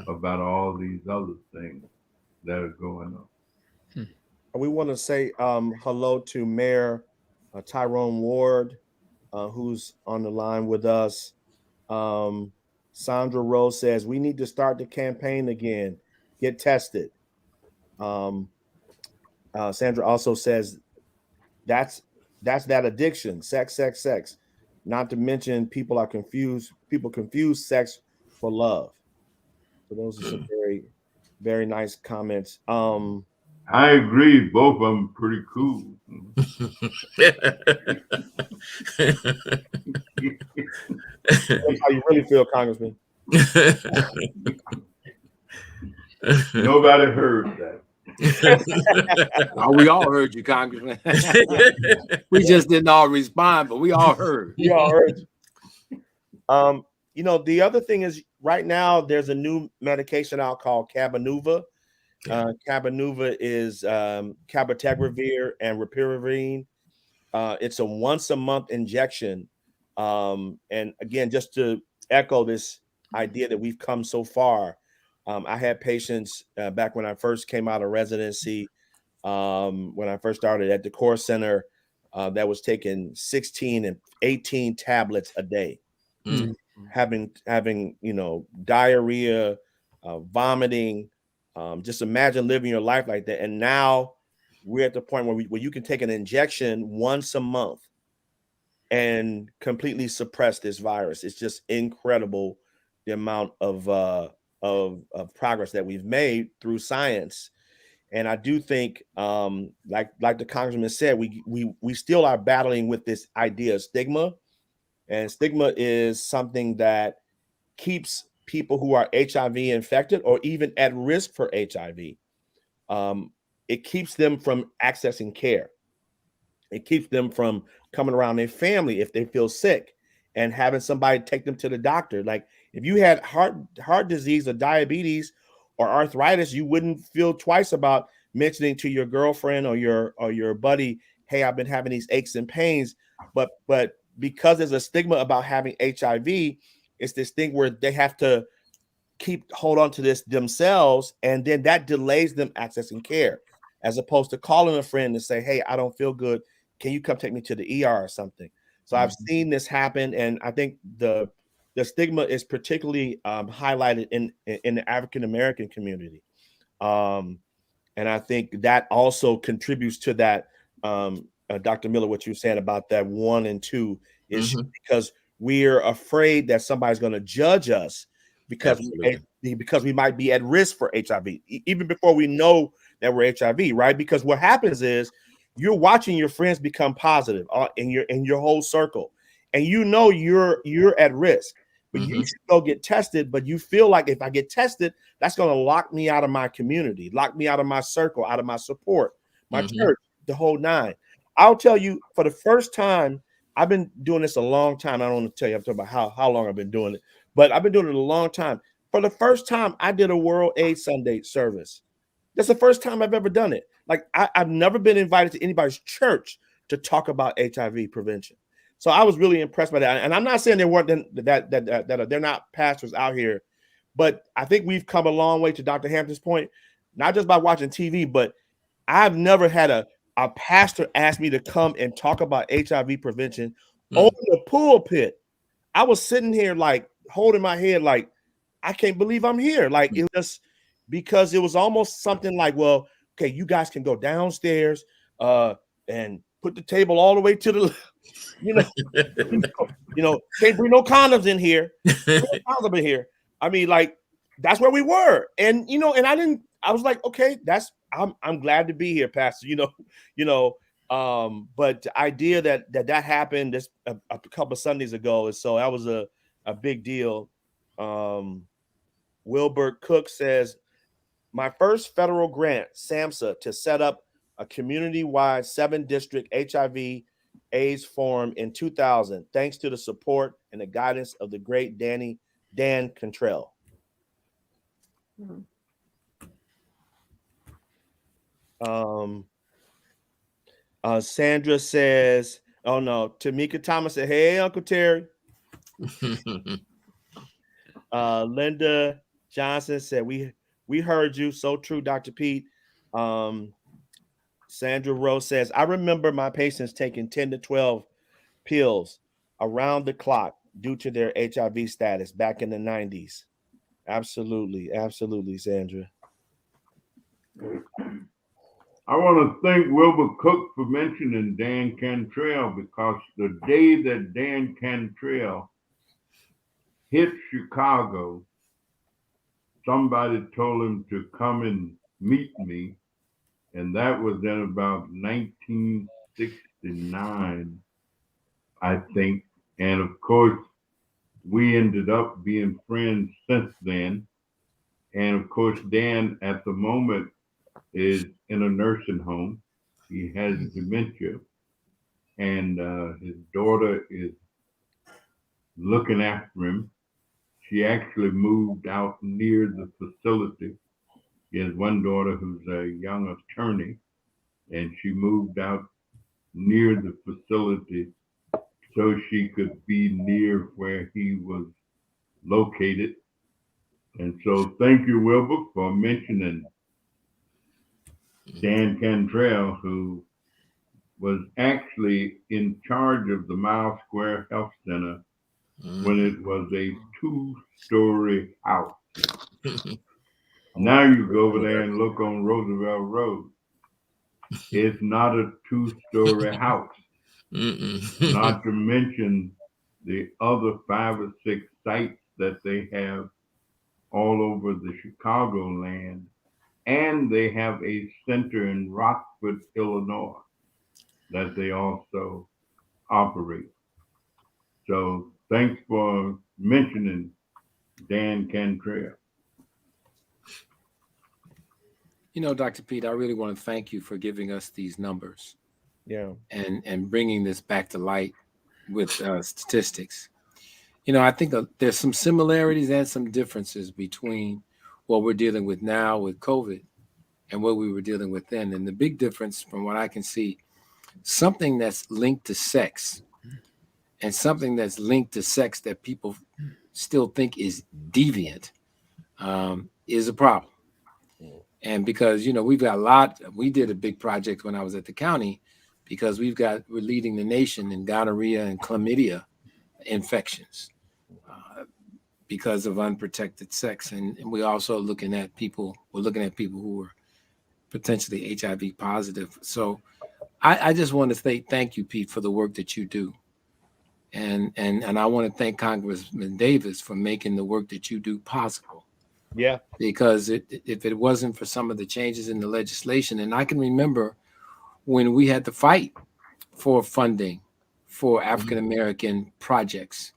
about all these other things that are going on. We want to say hello to Mayor Tyrone Ward, who's on the line with us. Sandra Rose says we need to start the campaign again. Get tested. Sandra also says that's that addiction, sex. Not to mention people confuse sex for love. So those are some very nice comments. I agree, both of them pretty cool. That's how you really feel, Congressman. Nobody heard that. Oh, we all heard you, Congressman. We just didn't all respond, but we all heard. We all heard you. You know, the other thing is right now there's a new medication out called Cabenuva. Cabenuva is cabotegravir and rilpivirine. It's a once a month injection. And again, just to echo this idea that we've come so far, I had patients back when I first came out of residency, when I first started at the Core Center, that was taking 16 and 18 tablets a day, having diarrhea, vomiting. Just imagine living your life like that. And now we're at the point where you can take an injection once a month and completely suppress this virus. It's just incredible the amount of progress that we've made through science. And I do think, like the Congressman said, we still are battling with this idea of stigma. And stigma is something that keeps people who are HIV infected or even at risk for HIV. It keeps them from accessing care. It keeps them from coming around their family if they feel sick and having somebody take them to the doctor. Like if you had heart disease or diabetes or arthritis, you wouldn't feel twice about mentioning to your girlfriend or your buddy, hey, I've been having these aches and pains. But because there's a stigma about having HIV, it's this thing where they have to hold on to this themselves, and then that delays them accessing care, as opposed to calling a friend and say, hey, I don't feel good. Can you come take me to the ER or something? So I've seen this happen, and I think the stigma is particularly highlighted in the African American community, and I think that also contributes to that. Dr. Miller, what you were saying about that 1 and 2 is because we're afraid that somebody's going to judge us because we might be at risk for HIV, even before we know that we're HIV, right? Because what happens is you're watching your friends become positive in your whole circle, and you're at risk, but you should go get tested. But you feel like if I get tested, that's going to lock me out of my community, lock me out of my circle, out of my support, my church, the whole nine. I'll tell you, for the first time, I've been doing this a long time. I don't want to tell you, I'm talking about how long I've been doing it, but I've been doing it a long time. For the first time, I did a World AIDS Sunday service. That's the first time I've ever done it. Like I've never been invited to anybody's church to talk about HIV prevention. So I was really impressed by that. And I'm not saying there weren't that they're not pastors out here, but I think we've come a long way, to Dr. Hampton's point, not just by watching TV, but I've never had a pastor ask me to come and talk about HIV prevention on the pulpit. I was sitting here like holding my head like, I can't believe I'm here. Like, it was because it was almost something like, well, okay, you guys can go downstairs and put the table all the way to the, can't bring no condoms in here. Condoms in here. I mean, like, that's where we were. And, and I was like, okay, I'm glad to be here, Pastor, but the idea that happened just a couple of Sundays ago. And so that was a big deal. Wilbert Cook says, my first federal grant, SAMHSA, to set up a community-wide 7-district HIV AIDS forum in 2000, thanks to the support and the guidance of the great Dan Cantrell. Sandra says, oh no, Tamika Thomas said, hey, Uncle Terry. Linda Johnson said, we heard you. So true, Dr. Pete. Sandra Rose says, I remember my patients taking 10 to 12 pills around the clock due to their HIV status back in the 90s. Absolutely. Absolutely, Sandra. I want to thank Wilbur Cook for mentioning Dan Cantrell, because the day that Dan Cantrell hit Chicago, somebody told him to come and meet me. And that was in about 1969, I think. And of course, we ended up being friends since then. And of course, Dan at the moment is in a nursing home. He has dementia, and his daughter is looking after him. She actually moved out near the facility. He has one daughter who's a young attorney, and she moved out near the facility so she could be near where he was located. And so thank you, Wilbur, for mentioning Dan Cantrell, who was actually in charge of the Miles Square Health Center when it was a 2-story house. Now you go over there and look on Roosevelt Road. It's not a 2-story house. Not to mention the other 5 or 6 sites that they have all over the Chicagoland. And they have a center in Rockford, Illinois, that they also operate. So thanks for mentioning Dan Cantrell. Dr. Pete, I really want to thank you for giving us these numbers. Yeah. And bringing this back to light with statistics. I think there's some similarities and some differences between what we're dealing with now with COVID and what we were dealing with then. And the big difference, from what I can see, something that's linked to sex and something that's linked to sex that people still think is deviant is a problem. And because, we've got we did a big project when I was at the county, because we're leading the nation in gonorrhea and chlamydia infections because of unprotected sex. And we're also looking at people who are potentially HIV positive. So I just want to say thank you, Pete, for the work that you do. And I want to thank Congressman Davis for making the work that you do possible. Yeah. Because if it wasn't for some of the changes in the legislation, and I can remember when we had to fight for funding for African-American projects,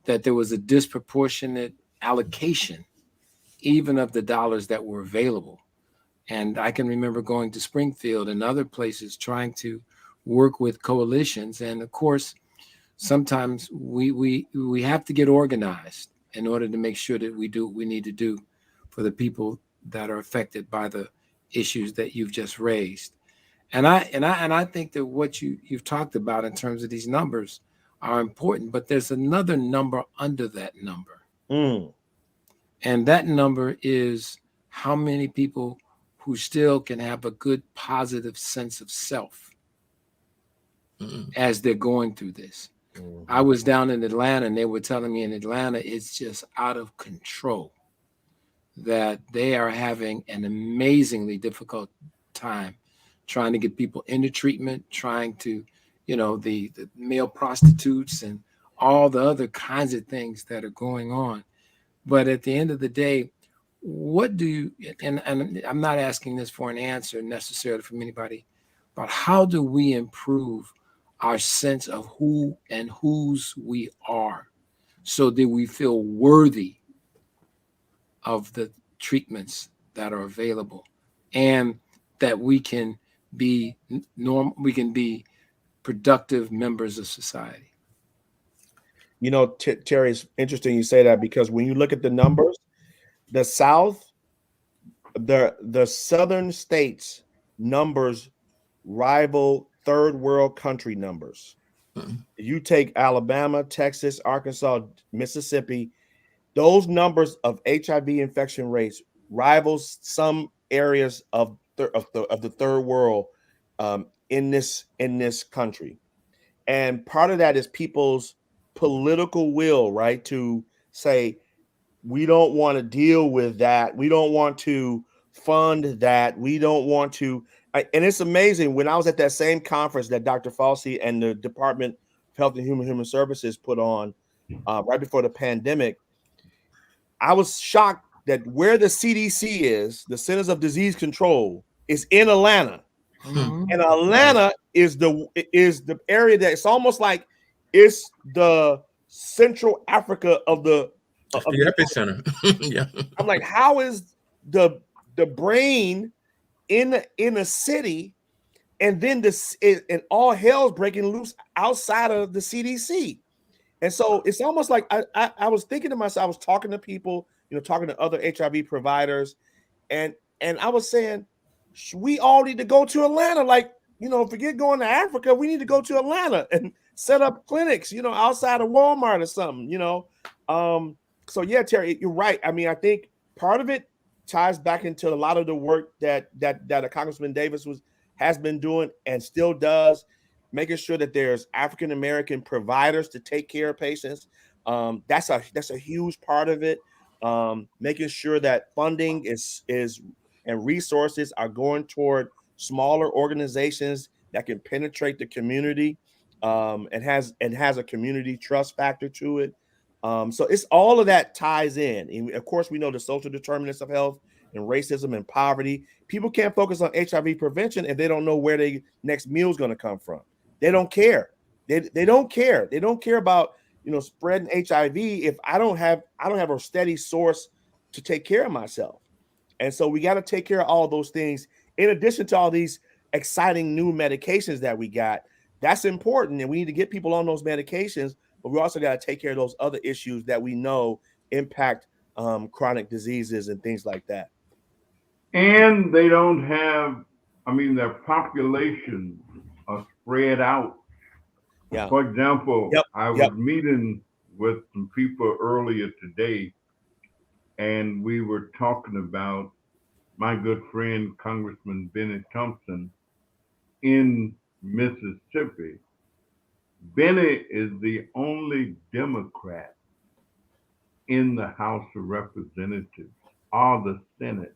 that there was a disproportionate allocation, even of the dollars that were available. And I can remember going to Springfield and other places trying to work with coalitions. And of course, sometimes we have to get organized in order to make sure that we do what we need to do for the people that are affected by the issues that you've just raised. And I think that what you've talked about in terms of these numbers are important, but there's another number under that number. Mm. And that number is how many people who still can have a good, positive sense of self as they're going through this. Mhm. I was down in Atlanta, and they were telling me in Atlanta, it's just out of control, that they are having an amazingly difficult time trying to get people into treatment, trying to, the male prostitutes and all the other kinds of things that are going on. But at the end of the day, what do you, and I'm not asking this for an answer necessarily from anybody, but how do we improve our sense of who and whose we are so that we feel worthy of the treatments that are available, and that we can be we can be productive members of society? Terry, it's interesting you say that, because when you look at the numbers, the South, the southern states numbers rival third world country numbers. You take Alabama, Texas, Arkansas, Mississippi, those numbers of HIV infection rates rivals some areas of the third world, in this country. And part of that is people's political will, right? To say, we don't want to deal with that. We don't want to fund that. We don't want to. And it's amazing. When I was at that same conference that Dr. Fauci and the Department of Health and Human Services put on right before the pandemic, I was shocked that where the CDC is, the Centers of Disease Control, is in Atlanta. Mhm. And Atlanta is the area that it's almost like it's the Central Africa of the That's of the the epicenter. Yeah. I'm like, how is the brain in a city, and then and all hell's breaking loose outside of the CDC? And so it's almost like I was thinking to myself, I was talking to people, talking to other HIV providers, and I was saying, we all need to go to Atlanta. Like, forget going to Africa. We need to go to Atlanta and set up clinics, outside of Walmart or something, So yeah, Terry, you're right. I mean, I think part of it ties back into a lot of the work that Congressman Davis has been doing and still does, making sure that there's African American providers to take care of patients. That's a huge part of it. Making sure that funding is and resources are going toward smaller organizations that can penetrate the community, and has a community trust factor to it. So it's all of that ties in. And of course, we know the social determinants of health and racism and poverty. People can't focus on HIV prevention if they don't know where their next meal is going to come from. They don't care. They don't care. They don't care about spreading HIV if I don't have a steady source to take care of myself. And so we got to take care of all those things in addition to all these exciting new medications that we got. That's important, and we need to get people on those medications, but we also got to take care of those other issues that we know impact chronic diseases and things like that. And they don't have, I mean, their populations are spread out. Yeah. For example, Yep. I was meeting with some people earlier today, and we were talking about my good friend, Congressman Benny Thompson in Mississippi. Benny is the only Democrat in the House of Representatives or the Senate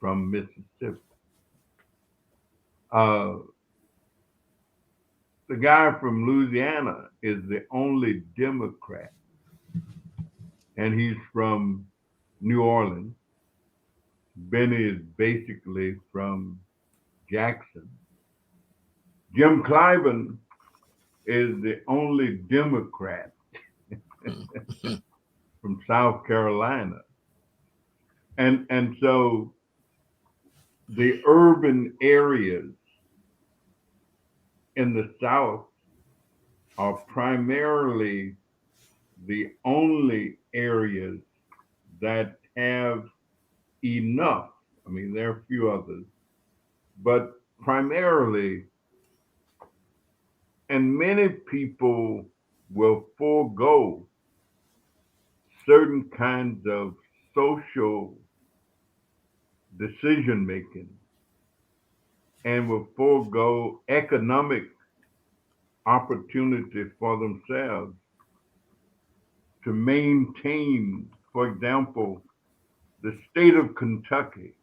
from Mississippi. The guy from Louisiana is the only Democrat, and he's from New Orleans. Benny is basically from Jackson. Jim Clyburn is the only Democrat from South Carolina. And so the urban areas in the South are primarily the only areas that have enough. I mean, there are a few others, but primarily, and many people will forego certain kinds of social decision making and will forego economic opportunity for themselves to maintain, for example, the state of Kentucky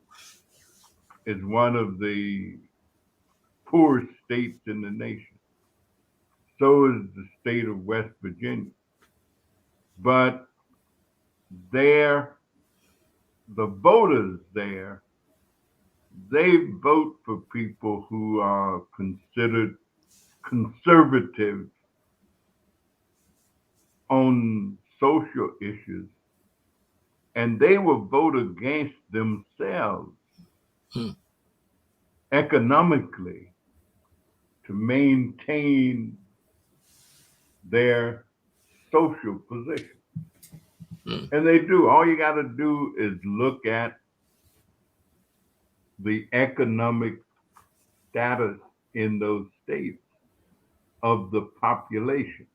is one of the poorest states in the nation. So is the state of West Virginia. But there, the voters there, they vote for people who are considered conservative on social issues, and they will vote against themselves Hmm. economically to maintain their social position. Hmm. And they do. All you got to do is look at the economic status in those states of the population.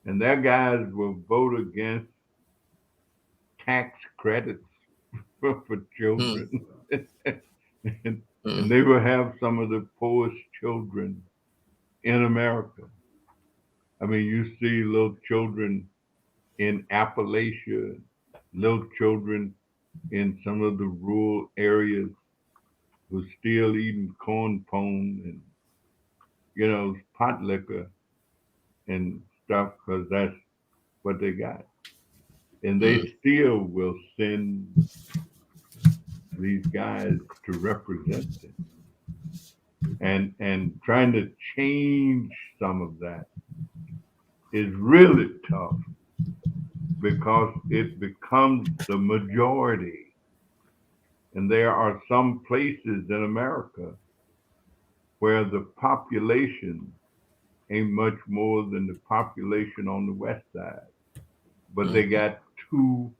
And their guys will vote against tax credits for Hmm. children. and, Hmm. and they will have some of the poorest children in America. I mean, you see little children in Appalachia, little children in some of the rural areas who still eating corn pone and, pot liquor and stuff because that's what they got. And Hmm. they still will send these guys to represent them. And trying to change some of that is really tough because it becomes the majority. And there are some places in America where the population ain't much more than the population on the west side. But Hmm. they got two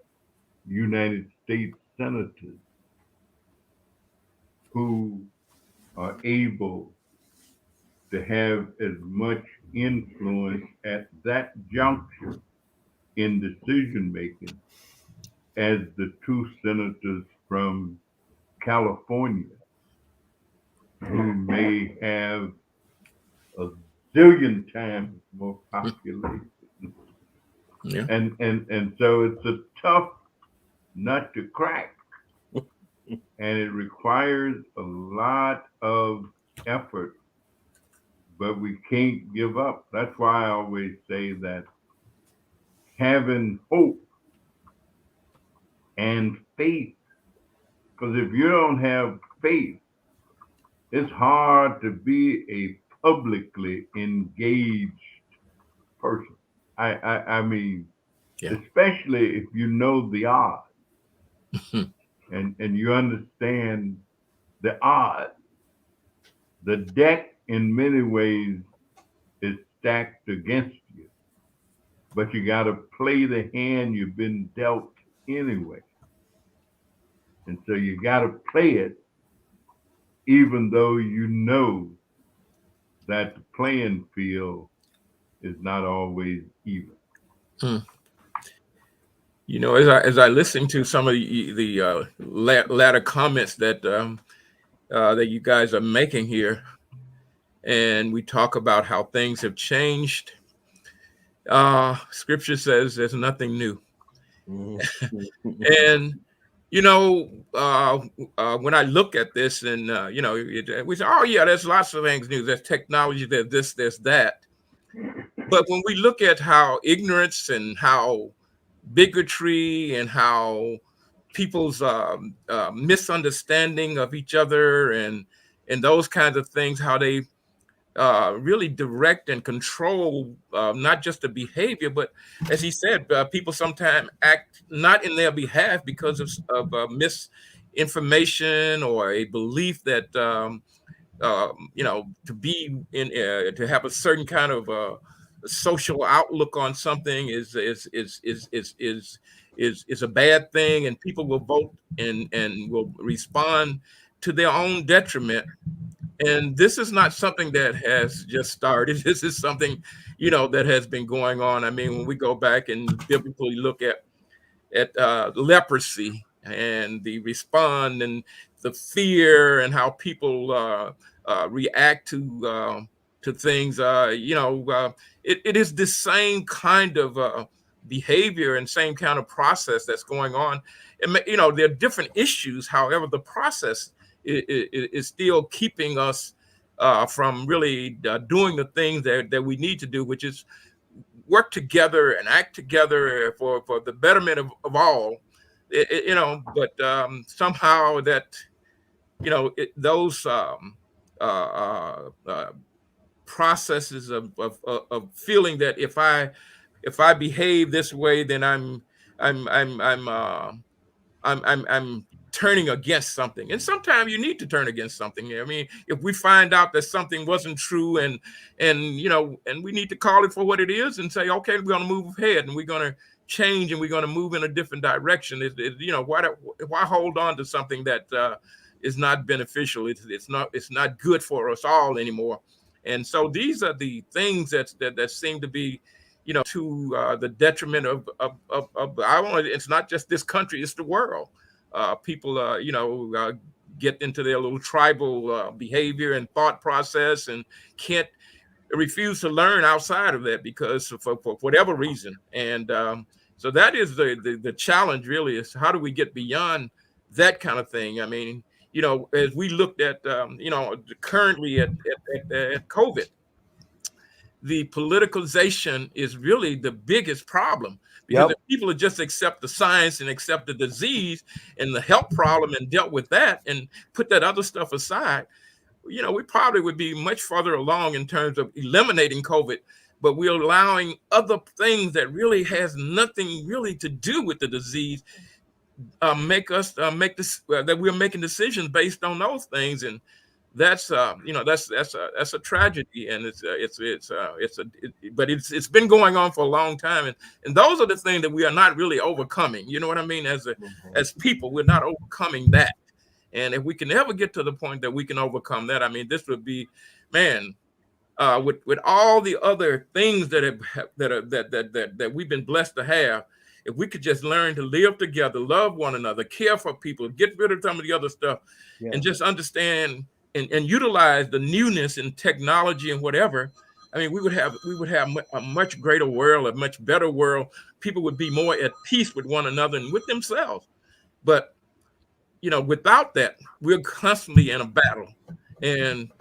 United States senators who are able to have as much influence at that juncture in decision making as the two senators from California who may have a zillion times more population. Yeah. And so it's a tough nut to crack. And it requires a lot of effort, but we can't give up. That's why I always say that having hope and faith, because if you don't have faith, it's hard to be a publicly engaged person. I mean, Yeah. especially if you know the odds Hmm. and you understand the odds. The deck, in many ways, is stacked against you, but you got to play the hand you've been dealt anyway. And so you got to play it, even though you know that the playing field is not always even. Hmm. You know, as I listen to some of the latter comments that you guys are making here, and we talk about how things have changed. Scripture says there's nothing new, Mhm. and you know, when I look at this, and we say, oh yeah, there's lots of things new. There's technology. There's this. There's that. But when we look at how ignorance and how bigotry and how people's misunderstanding of each other and those kinds of things, how they really direct and control not just the behavior, but as he said, people sometimes act not in their behalf because of misinformation or a belief that to be in to have a certain kind of social outlook on something is a bad thing, and people will vote and will respond to their own detriment And this is not something that has just started. This is something, that has been going on. I mean, when we go back and biblically look at leprosy and the respond and the fear and how people react to things. It is the same kind of behavior and same kind of process that's going on. And there are different issues. However, the process is still keeping us from really doing the things that we need to do, which is work together and act together for the betterment of all. But somehow that those processes of feeling that if I behave this way, then I'm turning against something. And sometimes you need to turn against something. I mean, if we find out that something wasn't true, and we need to call it for what it is and say, okay, we're going to move ahead and we're going to change and we're going to move in a different direction. Why hold on to something that is not beneficial? It's not good for us all anymore. And so these are the things that seem to be, to the detriment of I want. It's not just this country; it's the world. People, get into their little tribal behavior and thought process, and can't refuse to learn outside of that because for whatever reason. And so that is the challenge. Really, is how do we get beyond that kind of thing? I mean, as we looked at, currently at COVID, the politicalization is really the biggest problem, because if people would just accept the science and accept the disease and the health problem and dealt with that and put that other stuff aside, we probably would be much further along in terms of eliminating COVID. But we're allowing other things that really has nothing really to do with the disease make us make this that we're making decisions based on those things. And that's that's a tragedy. And but it's been going on for a long time. And those are the things that we are not really overcoming. You know what I mean? As people, we're not overcoming that. And if we can ever get to the point that we can overcome that, I mean, this would be, man, with all the other things that we've been blessed to have. If we could just learn to live together, love one another, care for people, get rid of some of the other stuff, and just understand and utilize the newness in technology and whatever. I mean, we would have a much greater world, a much better world. People would be more at peace with one another and with themselves. But without that, we're constantly in a battle and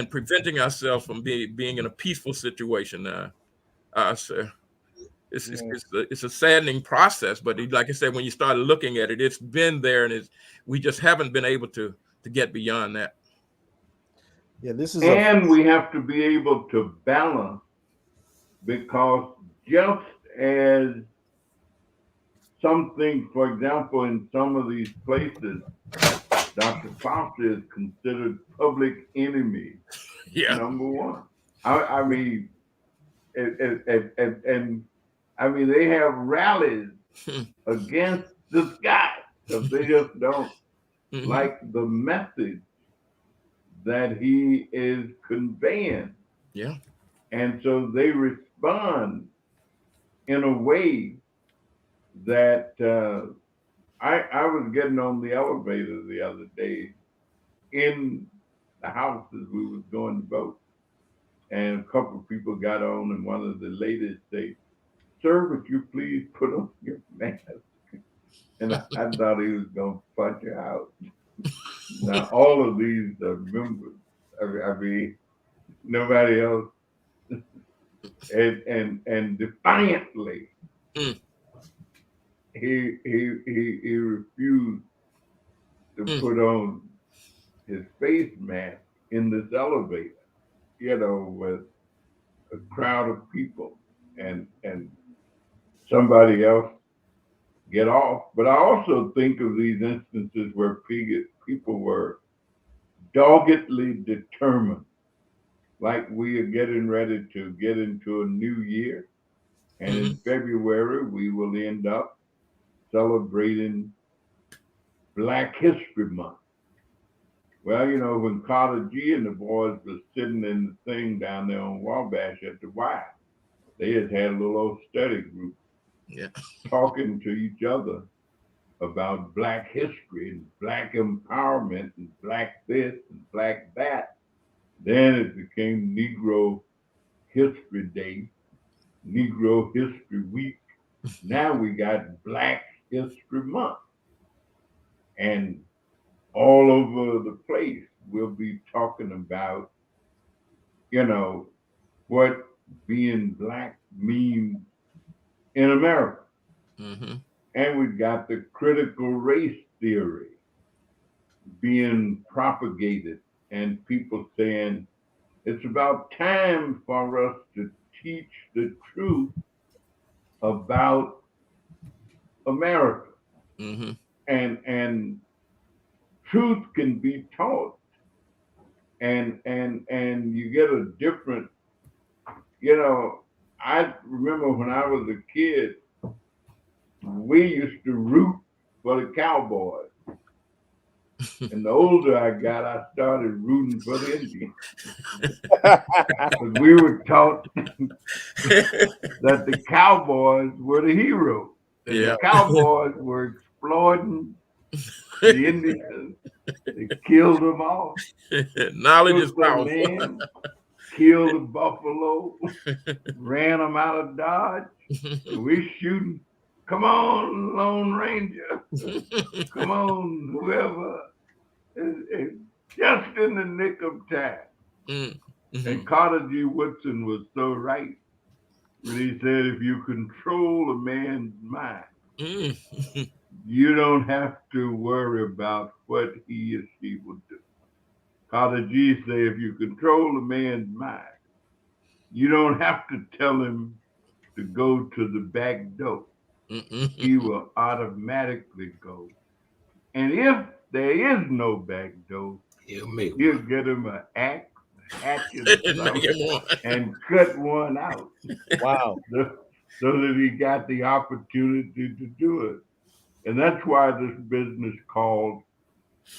preventing ourselves from being in a peaceful situation. So it's a saddening process, but like I said, when you start looking at it, it's been there, and we just haven't been able to get beyond that. Yeah, this is and we have to be able to balance, because just as something, for example, in some of these places, Dr. Fauci is considered public enemy number one. I mean, and I mean, they have rallies against this guy because they just don't like the message that he is conveying. Yeah. And so they respond in a way that I was getting on the elevator the other day in the house as we was going to vote. And a couple of people got on, and one of the ladies said, "Sir, would you please put on your mask?" And I thought he was going to punch her out. Now, all of these are members. I mean, nobody else. And defiantly, he refused to put on his face mask in this elevator, with a crowd of people, and somebody else get off. But I also think of these instances where people were doggedly determined, like we are getting ready to get into a new year. And in February, we will end up celebrating Black History Month. Well, when Carter G and the boys was sitting in the thing down there on Wabash at the Y, they had a little old study group Yeah. talking to each other about Black history and Black empowerment and Black this and Black that. Then it became Negro History Day, Negro History Week. Now we got Black History Month. And all over the place, we'll be talking about, what being Black means in America. Mm-hmm. And we've got the critical race theory being propagated, and people saying it's about time for us to teach the truth about America. Mm-hmm. And truth can be taught, and you get a different, I remember when I was a kid, we used to root for the Cowboys. And the older I got, I started rooting for the Indians. Because we were taught that the Cowboys were the heroes. And Yeah. the Cowboys were exploiting the Indians. They killed them all. Knowledge is Took the powerful. land, killed the buffalo, ran them out of Dodge. And we shooting, come on, Lone Ranger. Come on, whoever. And just in the nick of time. Mm-hmm. And Carter G. Woodson was so right when he said, if you control a man's mind, Mm-hmm. you don't have to worry about what he or she will do. Carter G said, if you control a man's mind, you don't have to tell him to go to the back door. Mm-hmm. He will automatically go. And if there is no back door, He'll make he'll one. get him an axe, a hatchet, or And make something, it more. and cut one out. Wow. So that he got the opportunity to do it. And that's why this business called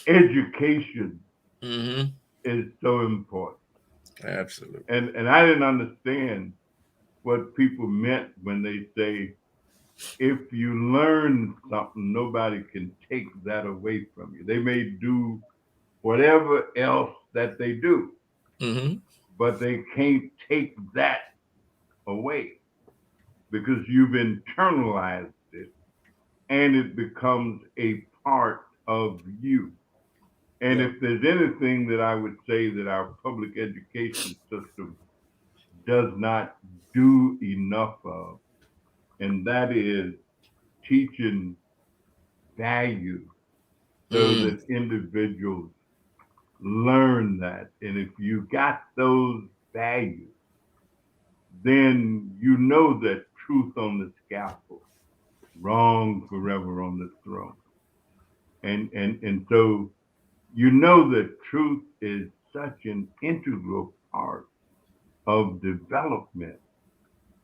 education Mm-hmm. is so important. Absolutely. And I didn't understand what people meant when they say, if you learn something, nobody can take that away from you. They may do whatever else that they do, Mm-hmm. but they can't take that away because you've internalized it and it becomes a part of you. And Yeah. if there's anything that I would say that our public education system does not do enough of, and that is teaching value so Mm. that individuals learn that. And if you got those values, then you know that truth on the scaffold, wrong forever on the throne. And so you know that truth is such an integral part of development,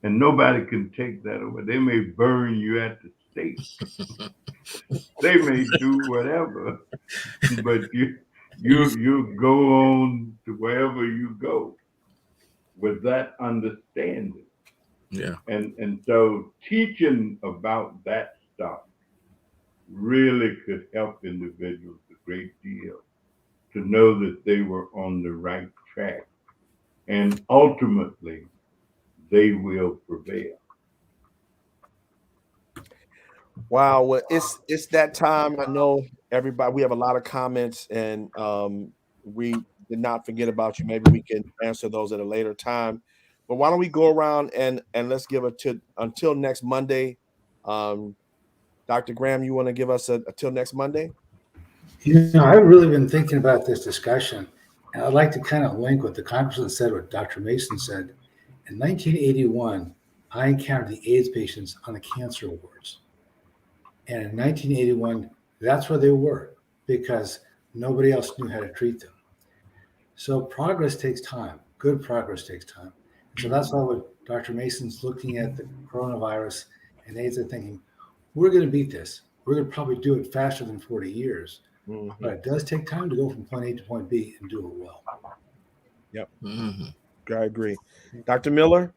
and nobody can take that away. They may burn you at the stake, they may do whatever, but you go on to wherever you go with that understanding. Yeah. And so teaching about that stuff really could help individuals a great deal to know that they were on the right track. And ultimately, they will prevail. Wow. Well, it's that time. I know everybody. We have a lot of comments, and we did not forget about you. Maybe we can answer those at a later time. But why don't we go around and let's give it to until next Monday. Dr. Graham, you want to give us a till next Monday? I've really been thinking about this discussion, and I'd like to kind of link what the congressman said, what Dr. Mason said. In 1981, I encountered the AIDS patients on the cancer wards. And in 1981, that's where they were because nobody else knew how to treat them. So progress takes time. Good progress takes time. So that's why what Dr. Mason's looking at the coronavirus and AIDS and thinking, we're going to beat this. We're going to probably do it faster than 40 years, Mm-hmm. But it does take time to go from point A to point B and do it well. Yep. Mm-hmm. I agree. Dr. Miller?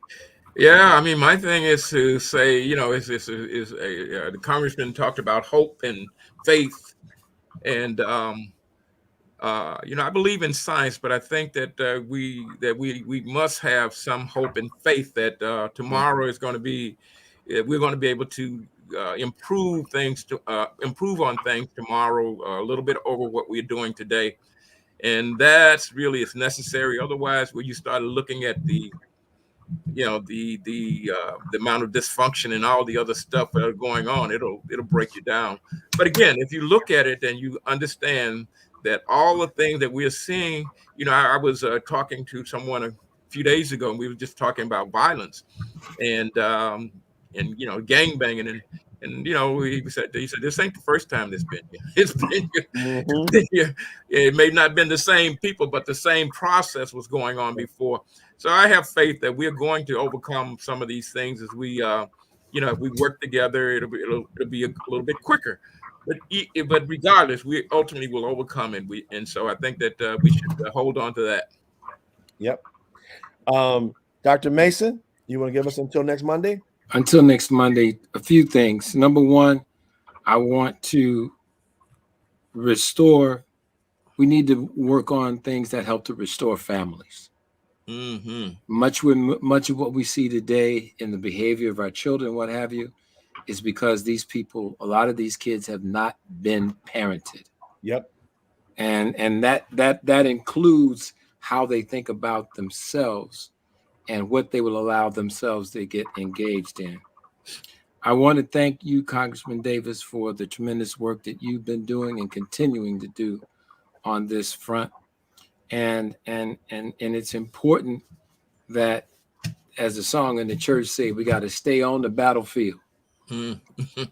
Yeah, I mean, my thing is to say, the congressman talked about hope and faith, and I believe in science, but I think that we must have some hope and faith that tomorrow is going to be, we're going to be able to improve on things tomorrow a little bit over what we're doing today, and that's really is necessary. Otherwise, when you start looking at the amount of dysfunction and all the other stuff that are going on, it'll break you down. But again, if you look at it and you understand that all the things that we're seeing, I was talking to someone a few days ago, and we were just talking about violence and gang banging, and he said this ain't the first time this been here. It's been here. Mm-hmm. It may not have been the same people, but the same process was going on before. So I have faith that we're going to overcome some of these things as we, if we work together, it'll be a little bit quicker. But regardless, we ultimately will overcome it. And so I think that we should hold on to that. Yep. Dr. Mason, you want to give us until next Monday? Until next Monday, a few things. Number one, I want to restore. We need to work on things that help to restore families. Mm-hmm. Much of what we see today in the behavior of our children, what have you, is because a lot of these kids have not been parented. Yep. And that includes how they think about themselves and what they will allow themselves to get engaged in. I want to thank you, Congressman Davis, for the tremendous work that you've been doing and continuing to do on this front. And it's important that, as the song in the church say, we got to stay on the battlefield. Mm-hmm.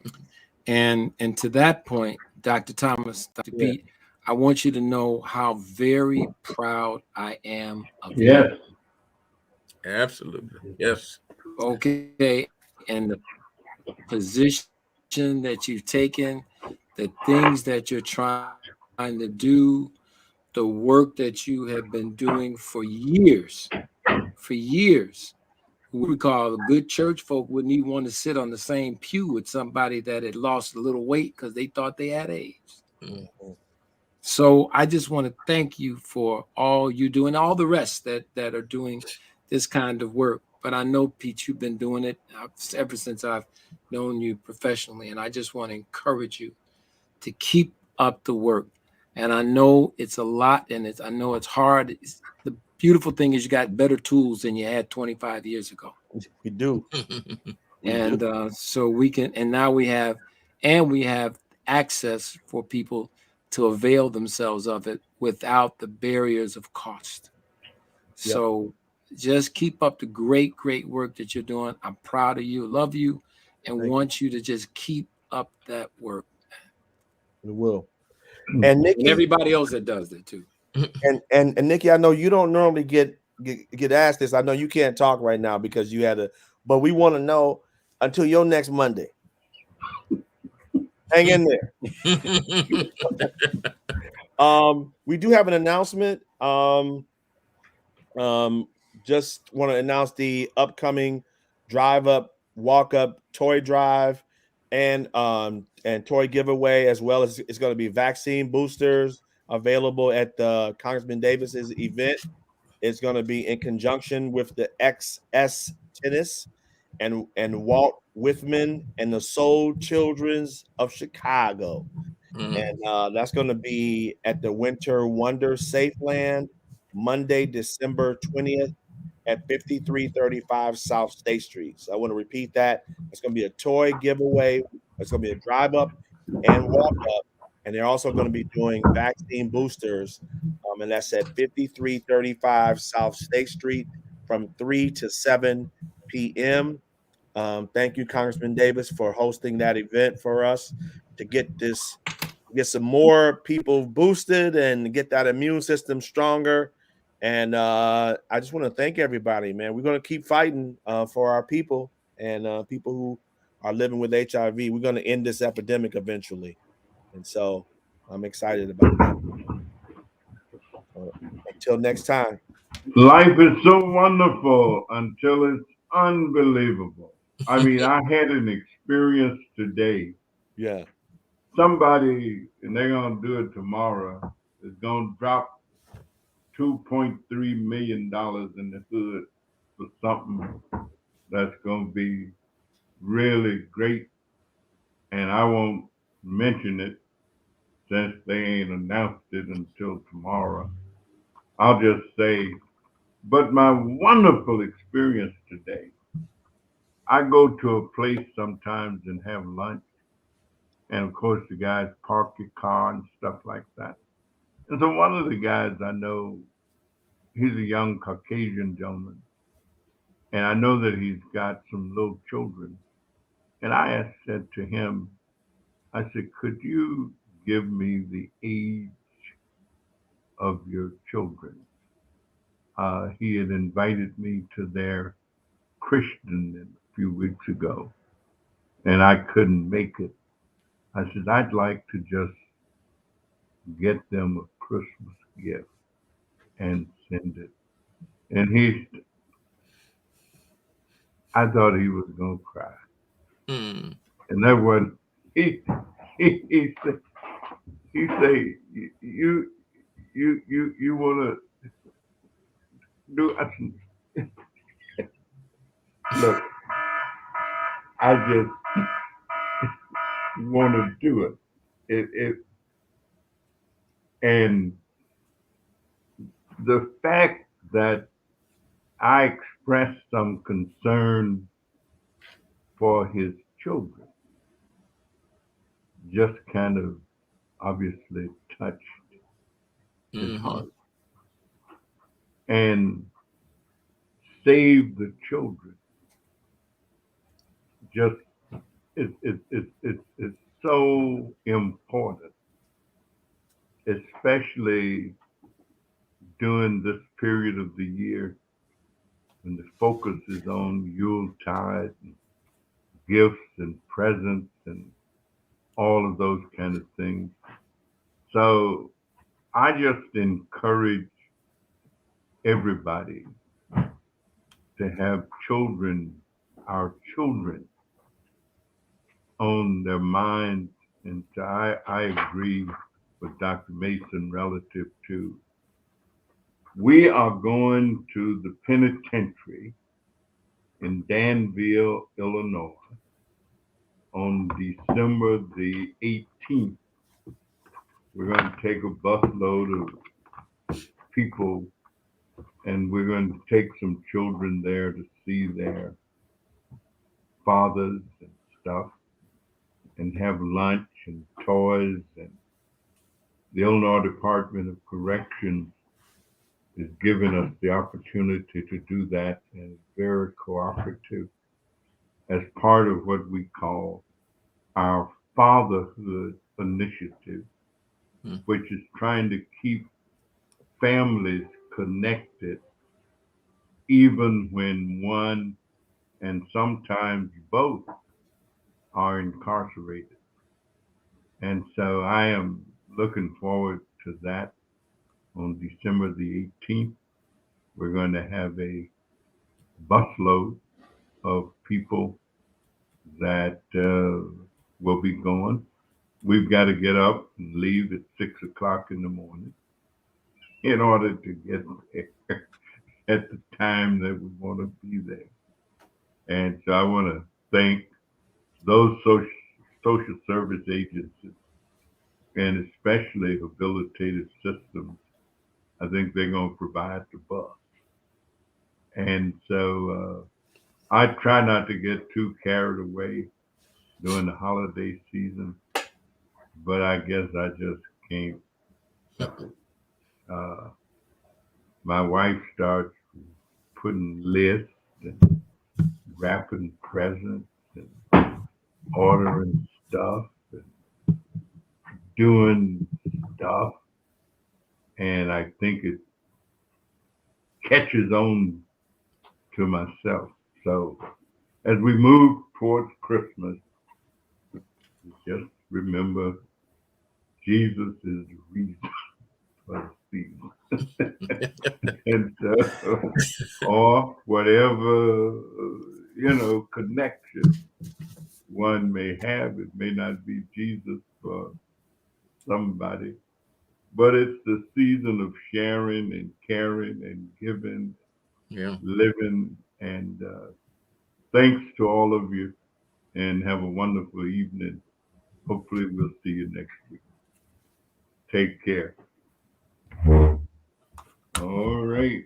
And to that point, Dr. Thomas, Dr. Pete, I want you to know how very proud I am of you. Yes. Absolutely. Yes. Okay. And the position that you've taken, the things that you're trying to do, the work that you have been doing for years. We recall good church folk wouldn't even want to sit on the same pew with somebody that had lost a little weight because they thought they had AIDS. Mm-hmm. So I just want to thank you for all you do and all the rest that are doing this kind of work. But I know, Pete, you've been doing it ever since I've known you professionally. And I just want to encourage you to keep up the work. And I know it's a lot, and I know it's hard. The beautiful thing is you got better tools than you had 25 years ago. We do. So we can, and now we have access for people to avail themselves of it without the barriers of cost. Yep. So just keep up the great work that you're doing. I'm proud of you, love you, and want you to just keep up that work. We will. And Nikki, and everybody else that does that too. And Nikki, I know you don't normally get asked this. I know you can't talk right now because you had but we want to know until your next Monday. Hang in there. We do have an announcement. Just want to announce the upcoming drive up, walk up toy drive and toy giveaway, as well as it's going to be vaccine boosters available at the Congressman Davis's event. It's going to be in conjunction with the XS Tennis and Walt Whitman and the Soul Children's of Chicago. And that's going to be at the Winter Wonder Safe Land, Monday, December 20th at 5335 South State Street. So I want to repeat that. It's going to be a toy giveaway. It's going to be a drive up and walk up. And they're also going to be doing vaccine boosters. And that's at 5335 South State Street from 3 to 7 p.m. Thank you, Congressman Davis, for hosting that event for us to get some more people boosted and get that immune system stronger. And I just want to thank everybody, man. We're going to keep fighting for our people and people who are living with HIV. We're going to end this epidemic eventually. And so I'm excited about that. Until next time. Life is so wonderful until it's unbelievable. I mean, I had an experience today. Yeah. Somebody, and they're going to do it tomorrow, is going to drop $2.3 million in the hood for something that's going to be really great. And I won't mention it since they ain't announced it until tomorrow. I'll just say, but my wonderful experience today, I go to a place sometimes and have lunch. And of course, the guys park your car and stuff like that. And so one of the guys I know, he's a young Caucasian gentleman. And I know that he's got some little children. And I said to him, I said, could you give me the age of your children? He had invited me to their christening a few weeks ago, and I couldn't make it. I said, I'd like to just get them a Christmas gift and send it. And I thought he was going to cry. Mm. And that was, he said, you want to do, I said, look, I just want to do it. And the fact that I expressed some concern for his children just kind of obviously touched his heart. And save the children just it's so important, especially during this period of the year when the focus is on Yuletide and gifts and presents and all of those kind of things. So I just encourage everybody to have children, our children, on their minds. And so I agree with Dr. Mason relative to we are going to the penitentiary in Danville, Illinois on December the 18th. We're going to take a busload of people and we're going to take some children there to see their fathers and stuff and have lunch and toys. And the Illinois Department of Corrections is giving us the opportunity to do that and very cooperative as part of what we call our fatherhood initiative, which is trying to keep families connected even when one and sometimes both are incarcerated. And so I am looking forward to that on December the 18th. We're going to have a busload of people that will be going. We've got to get up and leave at 6 o'clock in the morning in order to get there at the time that we want to be there. And so I want to thank those social service agencies and especially habilitated systems. I think they're going to provide the bus. And so I try not to get too carried away during the holiday season, but I guess I just can't help it. My wife starts putting lists and wrapping presents and ordering stuff and doing stuff. And I think it catches on to myself. So as we move towards Christmas, just remember Jesus is the reason for the season. And or whatever, connection one may have. It may not be Jesus for somebody, but it's the season of sharing and caring and giving, Yeah. living. And thanks to all of you, and have a wonderful evening. Hopefully, we'll see you next week. Take care. All right.